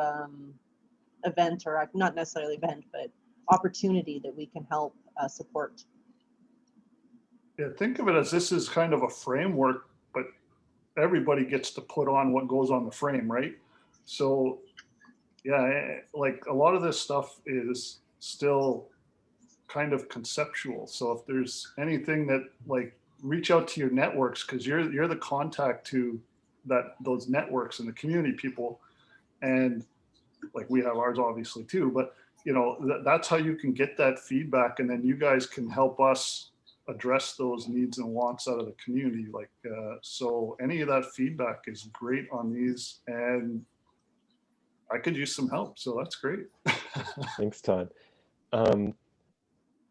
event, or not necessarily event, but opportunity that we can help support? Yeah, think of it as this is kind of a framework, but everybody gets to put on what goes on the frame, right? So yeah, like a lot of this stuff is still kind of conceptual. So if there's anything that, like, reach out to your networks, because you're the contact to those networks and the community people, and like we have ours obviously too, but you know, that's how you can get that feedback, and then you guys can help us address those needs and wants out of the community. Like, so any of that feedback is great on these, and I could use some help, so that's great. Thanks, Todd.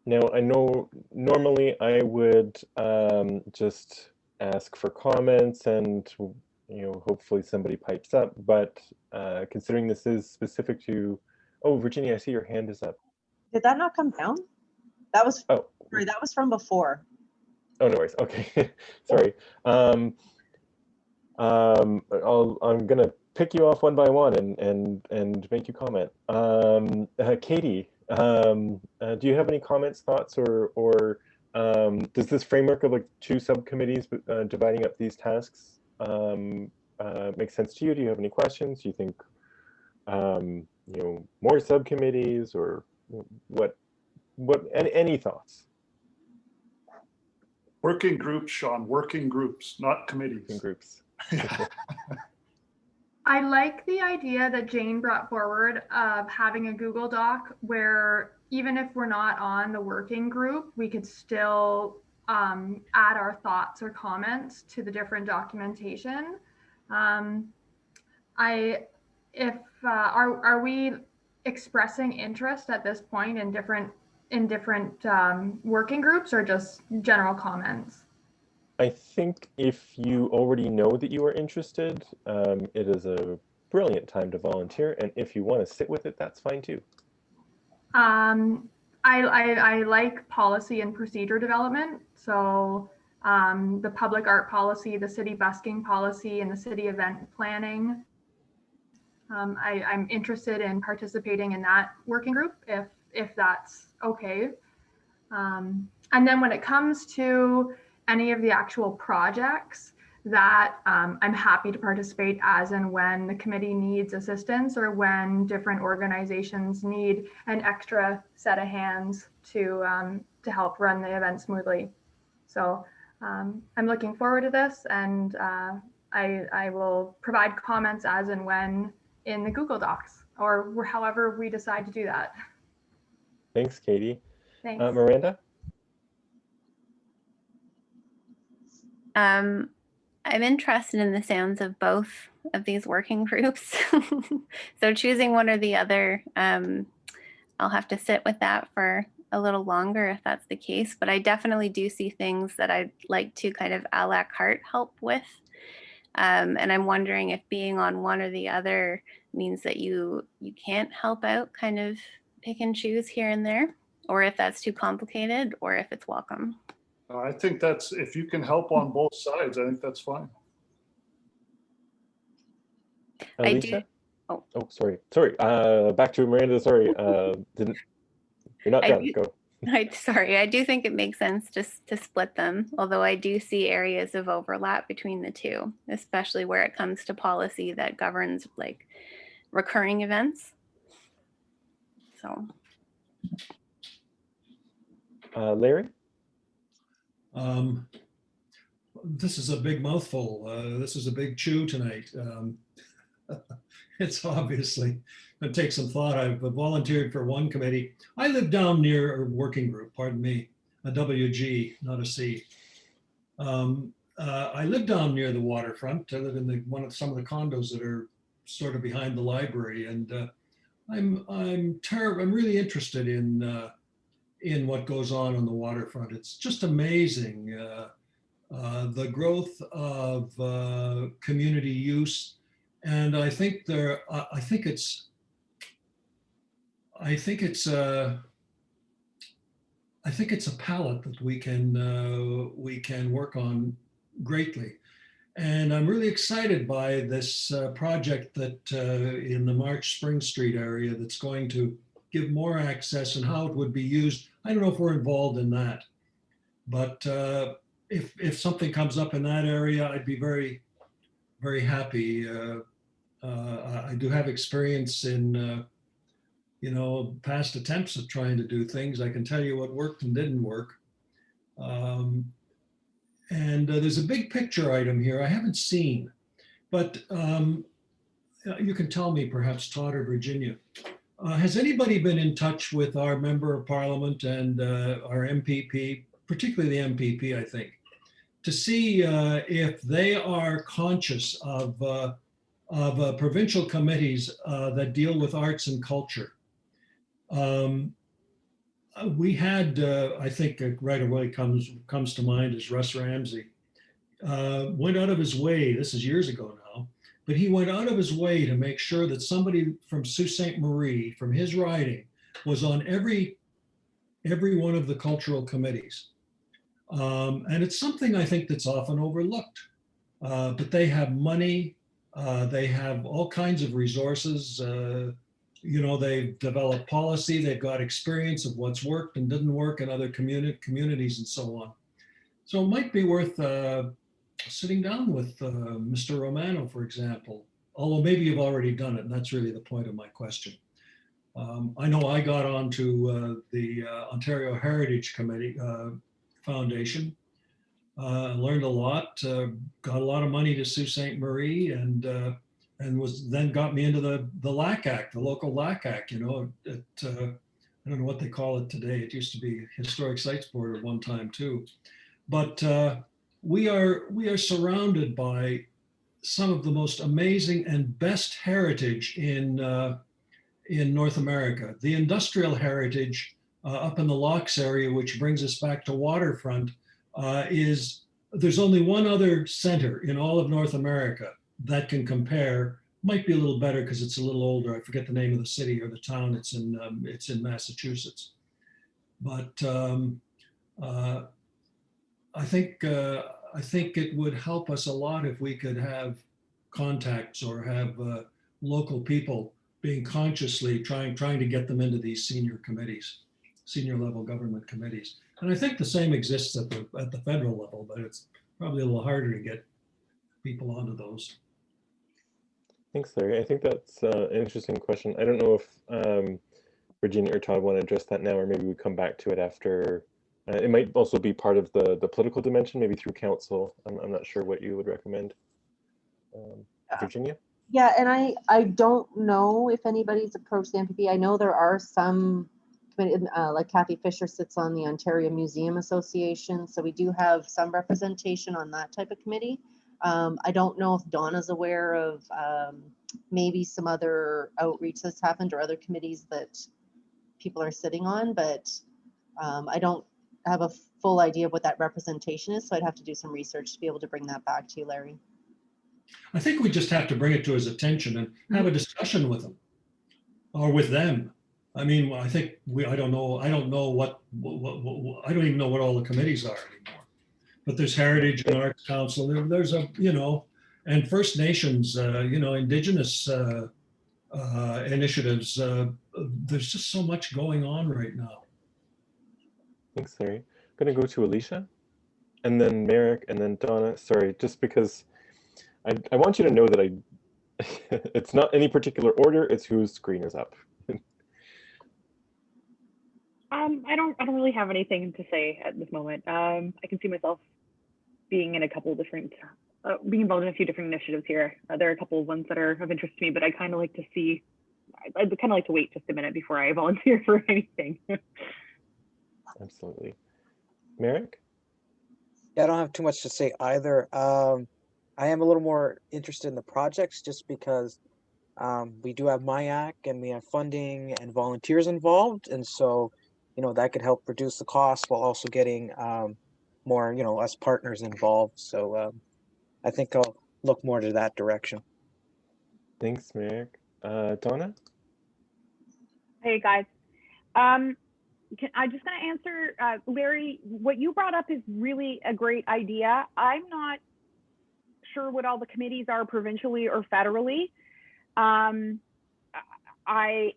Now, I know normally I would just ask for comments and, you know, hopefully somebody pipes up, but considering this is specific to, oh, Virginia, I see your hand is up. Did that not come down? That was, Oh, sorry, that was from before. oh, no worries. Okay, sorry. I'm gonna pick you off one by one and make you comment. Katie, do you have any comments, thoughts, or does this framework of like 2 subcommittees dividing up these tasks make sense to you? Do you have any questions? Do you think you know, more subcommittees, or what any thoughts? Working groups, Sean, working groups, not committees. Working groups. I like the idea that Jane brought forward of having a Google Doc where even if we're not on the working group, we could still add our thoughts or comments to the different documentation. Are we expressing interest at this point in different working groups, or just general comments? I think if you already know that you are interested, it is a brilliant time to volunteer. And if you want to sit with it, that's fine too. I like policy and procedure development. So the public art policy, the city busking policy, and the city event planning. I'm interested in participating in that working group if that's okay. And then when it comes to any of the actual projects, that I'm happy to participate as and when the committee needs assistance, or when different organizations need an extra set of hands to help run the event smoothly. So I'm looking forward to this, and I will provide comments as and when in the Google Docs, or however we decide to do that. Thanks, Katie. Thanks. Miranda? I'm interested in the sounds of both of these working groups. So choosing one or the other, I'll have to sit with that for a little longer if that's the case, but I definitely do see things that I'd like to kind of a la carte help with. And I'm wondering if being on one or the other means that you can't help out, kind of pick and choose here and there, or if that's too complicated, or if it's welcome. I think that's, if you can help on both sides, I think that's fine. I Alicia? do. Oh, sorry. Back to Miranda. Sorry. You're not done. Go. Sorry, I do think it makes sense just to split them, although I do see areas of overlap between the two, especially where it comes to policy that governs like recurring events. So. Larry? This is a big mouthful. This is a big chew tonight. It's obviously going to take some thought. I've volunteered for one committee. I live down near a working group, pardon me, a WG, not a C. I live down near the waterfront. I live in some of the condos that are sort of behind the library, and I'm really interested in what goes on the waterfront. It's just amazing, the growth of community use, and I think it's a palette that we can work on greatly. And I'm really excited by this project that in the March Spring Street area that's going to give more access, and how it would be used. I don't know if we're involved in that, but if something comes up in that area, I'd be very very happy. I do have experience in, past attempts at trying to do things. I can tell you what worked and didn't work. And there's a big picture item here I haven't seen, but you can tell me, perhaps Todd or Virginia. Has anybody been in touch with our member of parliament and our MPP, particularly the MPP, I think, to see if they are conscious of provincial committees that deal with arts and culture? We had, I think right away comes to mind is Russ Ramsey. Went out of his way, this is years ago now, but he went out of his way to make sure that somebody from Sault Ste. Marie, from his riding, was on every one of the cultural committees. And it's something I think that's often overlooked. But they have money, they have all kinds of resources. They've developed policy, they've got experience of what's worked and didn't work in other communities and so on. So it might be worth sitting down with Mr. Romano, for example, although maybe you've already done it, and that's really the point of my question. I know I got onto the Ontario Heritage Committee Foundation, learned a lot, got a lot of money to Sault Ste. Marie, and then got me into the LACAC, the local LACAC. I don't know what they call it today. It used to be Historic Sites Board at one time too. But we are surrounded by some of the most amazing and best heritage in North America. The industrial heritage up in the Locks area, which brings us back to waterfront, there's only one other center in all of North America that can compare. Might be a little better because it's a little older. I forget the name of the city or the town. It's in Massachusetts. But I think it would help us a lot if we could have contacts or have local people being consciously trying to get them into these senior committees, senior level government committees. And I think the same exists at the federal level, but it's probably a little harder to get people onto those. Thanks, Larry. I think that's an interesting question. I don't know if Virginia or Todd want to address that now, or maybe we come back to it after. It might also be part of the political dimension, maybe through council. I'm not sure what you would recommend. Virginia? Yeah, and I don't know if anybody's approached the MPP. I know there are some, like Kathy Fisher sits on the Ontario Museum Association, so we do have some representation on that type of committee. I don't know if Donna's aware of maybe some other outreach that's happened or other committees that people are sitting on, but I don't have a full idea of what that representation is, so I'd have to do some research to be able to bring that back to you, Larry. I think we just have to bring it to his attention and have a discussion with him or with them. I mean, I think I don't know what I don't even know what all the committees are anymore. But there's Heritage and Arts Council. There's and First Nations, Indigenous initiatives. There's just so much going on right now. Thanks, Larry. I'm going to go to Alicia, and then Merrick, and then Donna. Sorry, just because I want you to know that it's not any particular order, it's whose screen is up. I don't really have anything to say at this moment. I can see myself being in a couple of different, being involved in a few different initiatives here. There are a couple of ones that are of interest to me, but I kind of like to see, I'd kind of like to wait just a minute before I volunteer for anything. Absolutely. Merrick? Yeah, I don't have too much to say either. I am a little more interested in the projects just because we do have MIAC and we have funding and volunteers involved. And so, that could help reduce the cost while also getting more, us partners involved. So I think I'll look more to that direction. Thanks, Merrick. Donna? Hey, guys. I'm just going to answer, Larry, what you brought up is really a great idea. I'm not sure what all the committees are provincially or federally.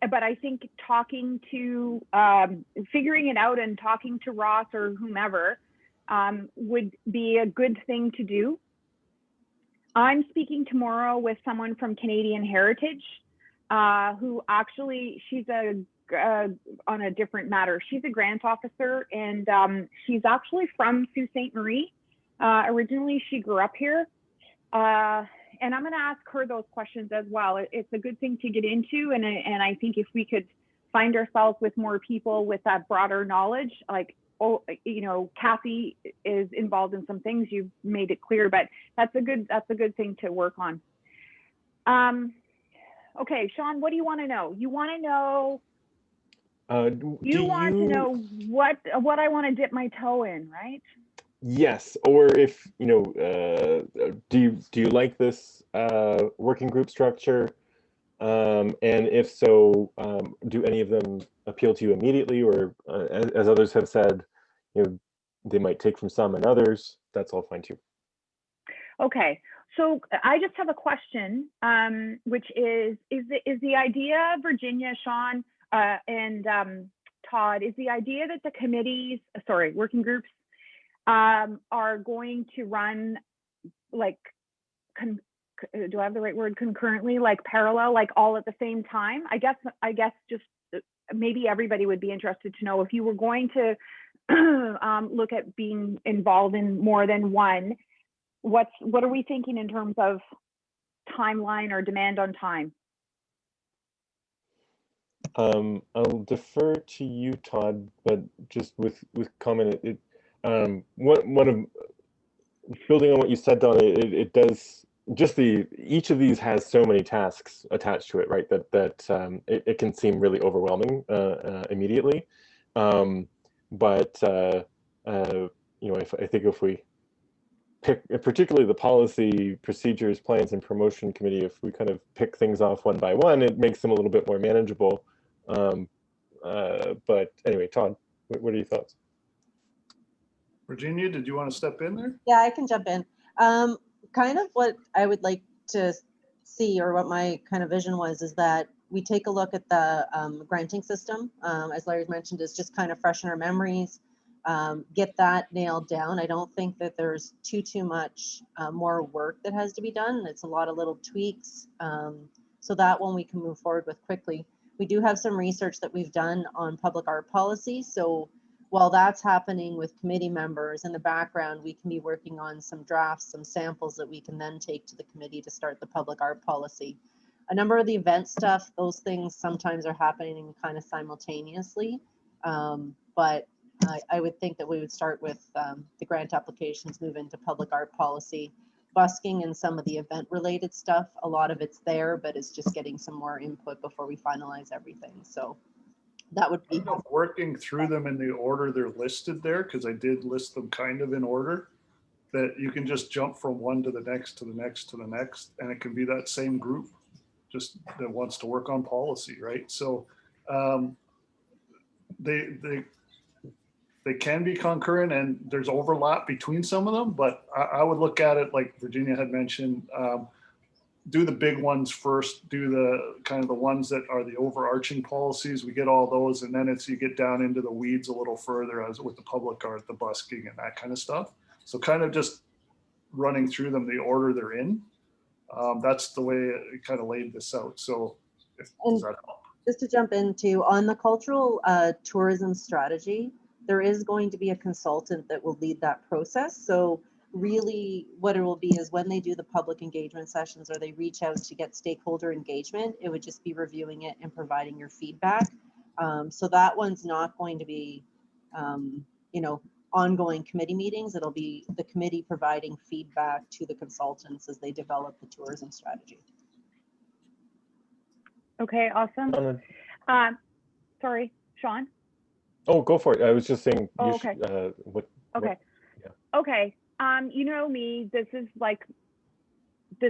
But I think talking to, figuring it out and talking to Ross or whomever would be a good thing to do. I'm speaking tomorrow with someone from Canadian Heritage, who actually, she's on a different matter. She's a grant officer, and she's actually from Sault Ste. Marie. Originally, she grew up here. And I'm going to ask her those questions as well. It's a good thing to get into. And I think if we could find ourselves with more people with that broader knowledge, like, oh, you know, Kathy is involved in some things, you've made it clear, but that's a good thing to work on. Okay, Sean, what do you want to know? You want to know, you want to know what I want to dip my toe in, right? Yes, or if, you know, do you like this working group structure? And if so, do any of them appeal to you immediately, or as others have said, you know, they might take from some and others? That's all fine too. Okay, so I just have a question, which is the idea, Virginia, Sean, and Todd, is the idea that the committees, sorry, working groups, are going to run like, do I have the right word, concurrently, like parallel, like all at the same time? I guess just maybe everybody would be interested to know if you were going to look at being involved in more than one, what are we thinking in terms of timeline or demand on time? I'll defer to you, Todd, but just with comment, one of, building on what you said, Donna, it does, just each of these has so many tasks attached to it, right? That it can seem really overwhelming immediately. But you know, I think if we pick, particularly the policy, procedures, plans, and promotion committee, if we kind of pick things off one by one, it makes them a little bit more manageable. But anyway, Todd, what are your thoughts? Virginia, did you want to step in there? Yeah, I can jump in. Kind of what I would like to see, or what my kind of vision was, is that we take a look at the granting system, as Larry mentioned, is just kind of fresh in our memories, get that nailed down. I don't think that there's too much more work that has to be done. It's a lot of little tweaks, so that one we can move forward with quickly. We do have some research that we've done on public art policy, so while that's happening with committee members in the background, we can be working on some drafts, some samples that we can then take to the committee to start the public art policy. A number of the event stuff, those things sometimes are happening kind of simultaneously, but I would think that we would start with the grant applications, move into public art policy. Busking and some of the event related stuff, a lot of it's there, but it's just getting some more input before we finalize everything. So that would be working through them in the order they're listed there, because I did list them kind of in order, that you can just jump from one to the next to the next to the next, and it can be that same group just that wants to work on policy, right? So they can be concurrent, and there's overlap between some of them, but I would look at it like Virginia had mentioned, do the big ones first, do the kind of the ones that are the overarching policies. We get all those, and then you get down into the weeds a little further, as with the public art, the busking, and that kind of stuff. So kind of just running through them the order they're in. That's the way it kind of laid this out. So does that help? Just to jump into, on the cultural tourism strategy, there is going to be a consultant that will lead that process. So really what it will be is when they do the public engagement sessions, or they reach out to get stakeholder engagement, it would just be reviewing it and providing your feedback. So that one's not going to be, you know, ongoing committee meetings. It'll be the committee providing feedback to the consultants as they develop the tourism strategy. Okay, awesome. Sorry, Sean. Oh, go for it. I was just saying. Oh, okay. Okay. Yeah. Okay. You know me. This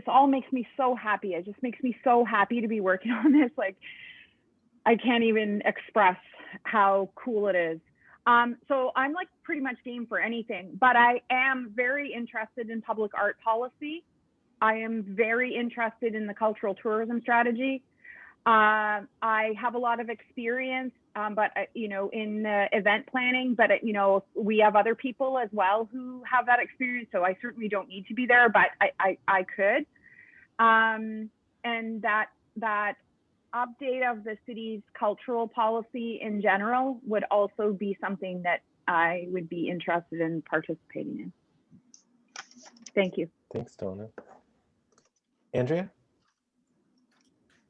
all makes me so happy. It just makes me so happy to be working on this. Like, I can't even express how cool it is. So I'm like pretty much game for anything, but I am very interested in public art policy. I am very interested in the cultural tourism strategy. I have a lot of experience but you know, in event planning, but you know, we have other people as well who have that experience. So I certainly don't need to be there, but I could. And that update of the city's cultural policy in general would also be something that I would be interested in participating in. Thank you. Thanks, Donna. Andrea?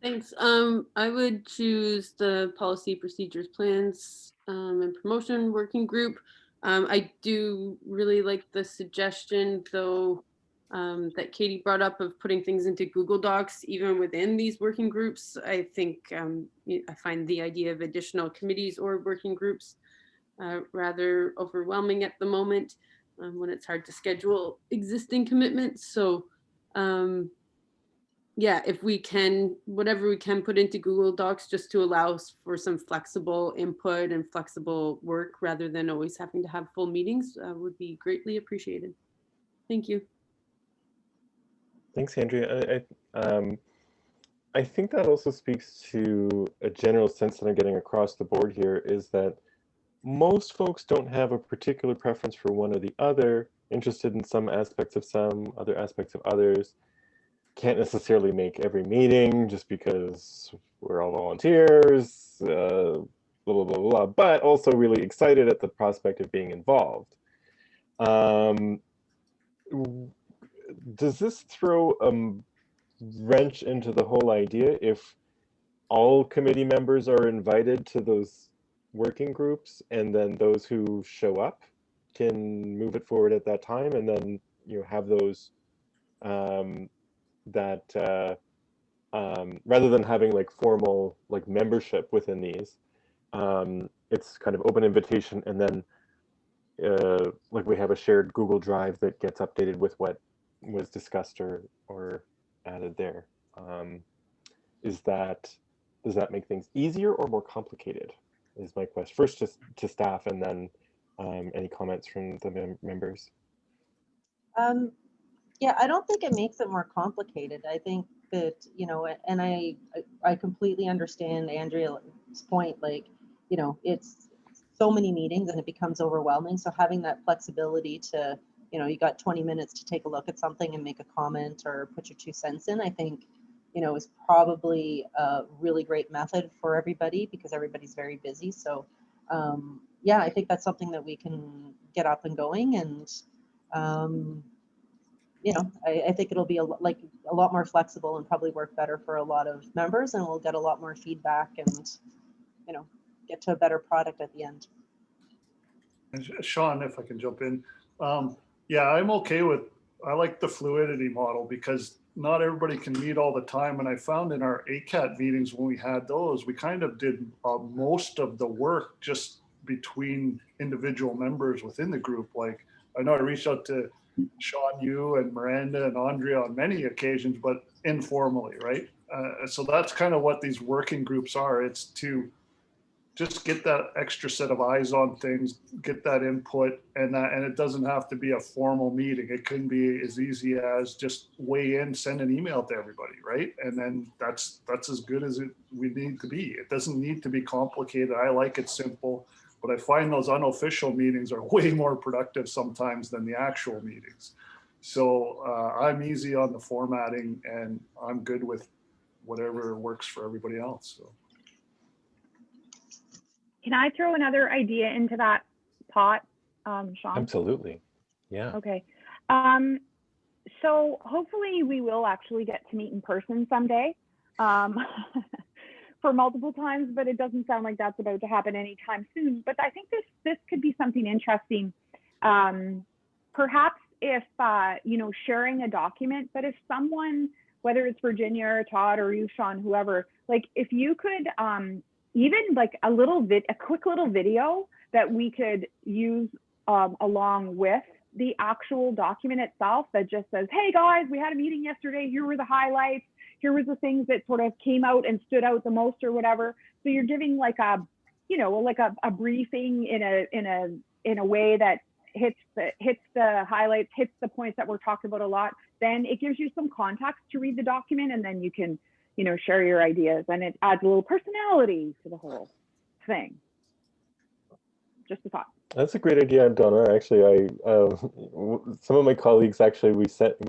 Thanks. I would choose the policy, procedures, plans, and promotion working group. I do really like the suggestion, though, that Katie brought up of putting things into Google Docs, even within these working groups. I think I find the idea of additional committees or working groups rather overwhelming at the moment when it's hard to schedule existing commitments. So yeah, if we can, whatever we can put into Google Docs just to allow for some flexible input and flexible work rather than always having to have full meetings would be greatly appreciated. Thank you. Thanks, Andrea. I think that also speaks to a general sense that I'm getting across the board here, is that most folks don't have a particular preference for one or the other, interested in some aspects of some, other aspects of others, can't necessarily make every meeting just because we're all volunteers, blah, blah, blah, blah, but also really excited at the prospect of being involved. Does this throw a wrench into the whole idea if all committee members are invited to those working groups, and then those who show up can move it forward at that time, and then you have those rather than having like formal like membership within these, it's kind of open invitation, and then like we have a shared Google Drive that gets updated with what was discussed or added there. Does that make things easier or more complicated, is my question. First to staff, and then any comments from the members. Yeah, I don't think it makes it more complicated. I think that, you know, and I completely understand Andrea's point. Like, you know, it's so many meetings and it becomes overwhelming. So having that flexibility to, you know, you got 20 minutes to take a look at something and make a comment or put your 2 cents in, I think, you know, is probably a really great method for everybody because everybody's very busy. So yeah, I think that's something that we can get up and going, and you know, I think it'll be a lot more flexible and probably work better for a lot of members, and we'll get a lot more feedback and, you know, get to a better product at the end. And Sean, if I can jump in. Yeah, I'm okay with, I like the fluidity model because not everybody can meet all the time. And I found in our ACAT meetings when we had those, we kind of did most of the work just between individual members within the group. Like, I know I reached out to Sean, you and Miranda and Andrea on many occasions, but informally, right? So that's kind of what these working groups are. It's to just get that extra set of eyes on things, get that input, and it doesn't have to be a formal meeting. It can be as easy as just weigh in, send an email to everybody, right? And then that's as good as we need to be. It doesn't need to be complicated. I like it simple. But I find those unofficial meetings are way more productive sometimes than the actual meetings. So I'm easy on the formatting, and I'm good with whatever works for everybody else. So. Can I throw another idea into that pot, Sean? Absolutely. Yeah. Okay. So hopefully we will actually get to meet in person someday. For multiple times, but it doesn't sound like that's about to happen anytime soon. But I think this could be something interesting. Perhaps if you know, sharing a document, but if someone, whether it's Virginia or Todd or you, Sean, whoever, like if you could even like a quick little video that we could use along with the actual document itself that just says, hey guys, we had a meeting yesterday, here were the highlights, here was the things that sort of came out and stood out the most or whatever. So you're giving like a, you know, like a briefing in a way that hits the highlights, hits the points that we're talking about a lot. Then it gives you some context to read the document, and then you can, you know, share your ideas, and it adds a little personality to the whole thing. Just a thought. That's a great idea, Donna. Actually, some of my colleagues actually we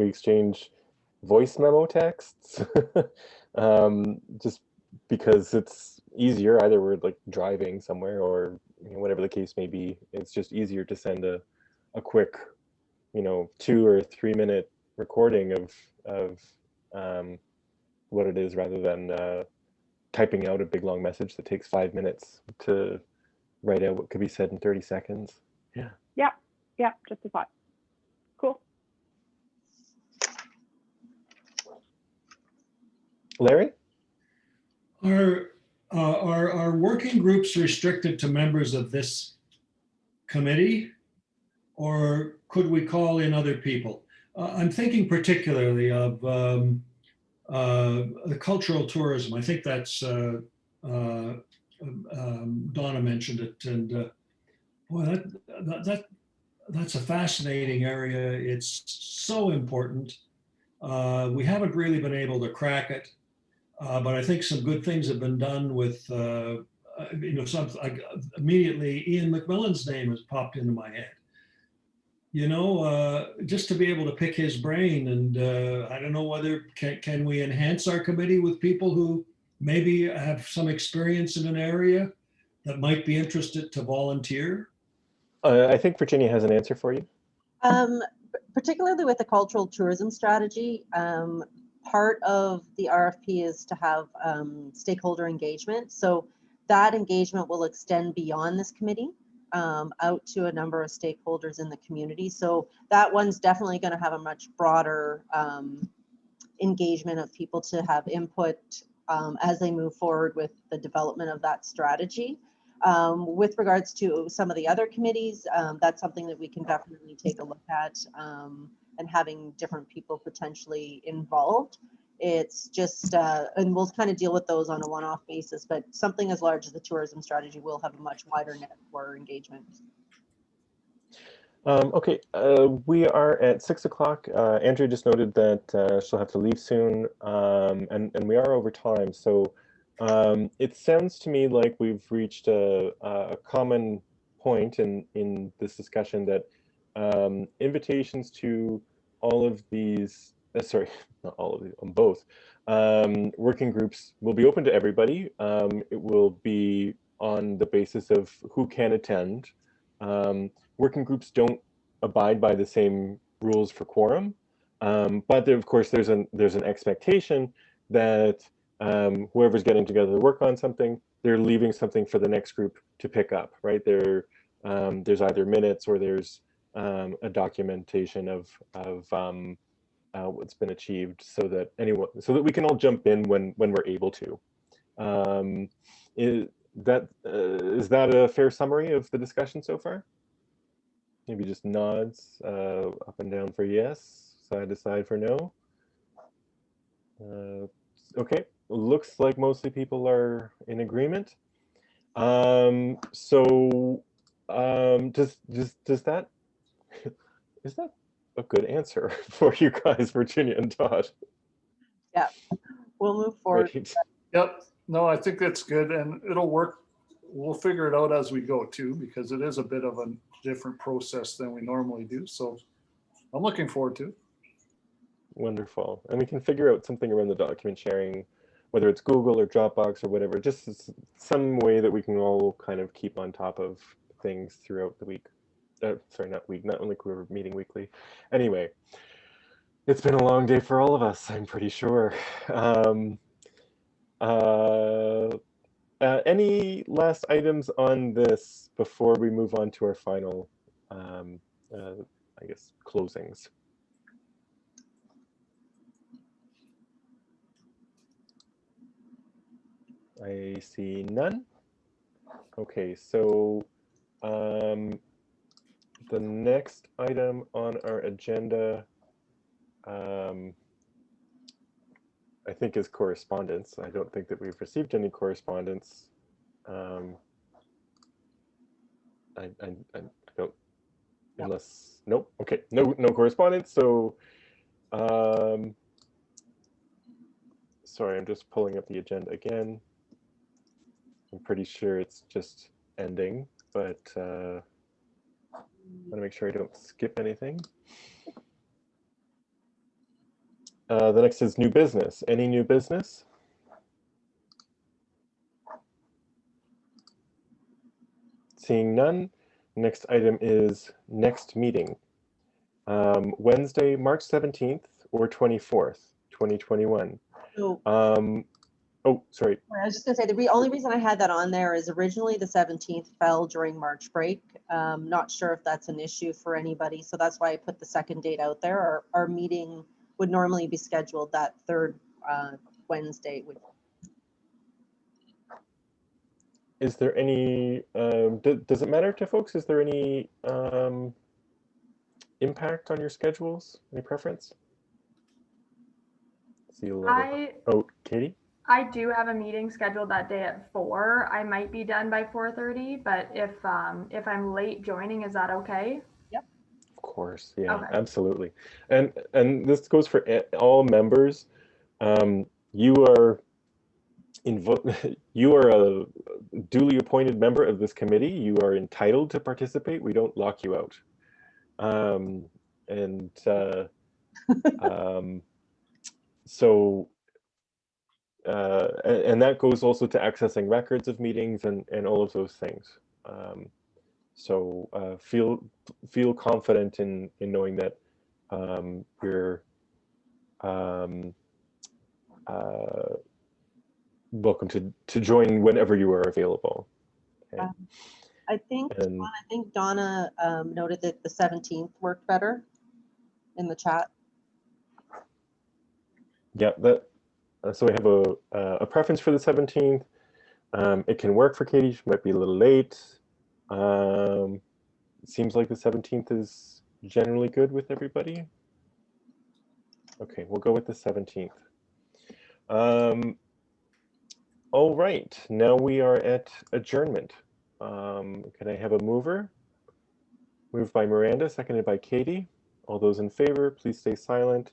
exchange voice memo texts, just because it's easier. Either we're like driving somewhere or whatever the case may be. It's just easier to send a quick, 2 or 3 minute recording of what it is rather than typing out a big long message that takes 5 minutes to write out what could be said in 30 seconds. Yeah. Yeah, just a thought. Cool. Larry? Are working groups restricted to members of this committee, or could we call in other people? I'm thinking particularly of the cultural tourism. I think that's Donna mentioned it, and boy, that's a fascinating area. It's so important. We haven't really been able to crack it, but I think some good things have been done with, something like immediately Ian McMillan's name has popped into my head. Just to be able to pick his brain, and I don't know whether can we enhance our committee with people who maybe have some experience in an area that might be interested to volunteer. I think Virginia has an answer for you. Particularly with the cultural tourism strategy, part of the RFP is to have stakeholder engagement. So that engagement will extend beyond this committee out to a number of stakeholders in the community. So that one's definitely going to have a much broader engagement of people to have input as they move forward with the development of that strategy. With regards to some of the other committees, that's something that we can definitely take a look at, and having different people potentially involved. It's just, and we'll kind of deal with those on a one-off basis, but something as large as the tourism strategy will have a much wider net for engagement. Okay, we are at 6 o'clock. Andrea just noted that she'll have to leave soon, and we are over time. So it sounds to me like we've reached a common point in this discussion that invitations to all of these, sorry, not all of these, both working groups will be open to everybody. It will be on the basis of who can attend. Working groups don't abide by the same rules for quorum, but there, of course, there's an expectation that whoever's getting together to work on something, they're leaving something for the next group to pick up, right? There's either minutes or there's a documentation of what's been achieved, so that we can all jump in when we're able to. Is that a fair summary of the discussion so far? Maybe just nods up and down for yes, side to side for no. Okay, looks like mostly people are in agreement. So does that is that a good answer for you guys, Virginia and Todd? Yeah, we'll move forward. Great. Yep. No, I think that's good, and it'll work. We'll figure it out as we go too, because it is a bit of a different process than we normally do. So I'm looking forward to it. Wonderful. And we can figure out something around the document sharing, whether it's Google or Dropbox or whatever, just some way that we can all kind of keep on top of things throughout the week. Sorry, not only we're meeting weekly. Anyway, it's been a long day for all of us, I'm pretty sure. Any last items on this before we move on to our final, I guess, closings? I see none. Okay, so the next item on our agenda, I think, is correspondence. I don't think that we've received any correspondence. I don't, unless, nope. Okay, no correspondence. So, sorry, I'm just pulling up the agenda again. I'm pretty sure it's just ending, but I want to make sure I don't skip anything. The next is new business. Any new business? Seeing none, next item is next meeting. Wednesday, March 17th or 24th, 2021. So, Oh, sorry. I was just gonna say, the only reason I had that on there is originally the 17th fell during March break. Not sure if that's an issue for anybody, so that's why I put the second date out there. Our meeting would normally be scheduled that third Wednesday. Is there any, does it matter to folks? Is there any impact on your schedules? Any preference? See a lot of, oh, Katie? I do have a meeting scheduled that day at 4. I might be done by 4:30, but if I'm late joining, is that okay? Yep. Of course, yeah, Okay. absolutely. And this goes for all members. You are you are a duly appointed member of this committee. You are entitled to participate. We don't lock you out. So and that goes also to accessing records of meetings and all of those things. So feel confident in knowing that you're welcome to join whenever you are available. Okay. I think Donna noted that the 17th worked better in the chat. Yeah, that. So we have a preference for the 17th. It can work for Katie. She might be a little late. It seems like the 17th is generally good with everybody. Okay, we'll go with the 17th. All right, now we are at adjournment. Can I have a mover? Moved by Miranda, seconded by Katie. All those in favor, please stay silent.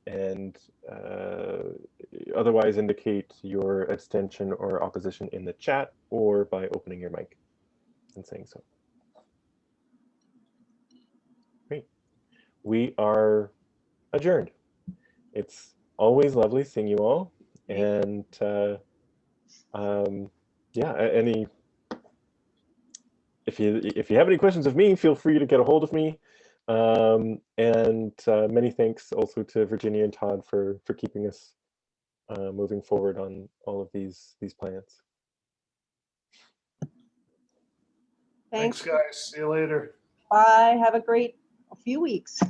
And otherwise indicate your abstention or opposition in the chat or by opening your mic and saying so. Great. We are adjourned. It's always lovely seeing you all. And yeah, if you have any questions of me, feel free to get a hold of me. And many thanks also to Virginia and Todd for keeping us moving forward on all of these plans. Thanks, guys. See you later. Bye. Have a great few weeks.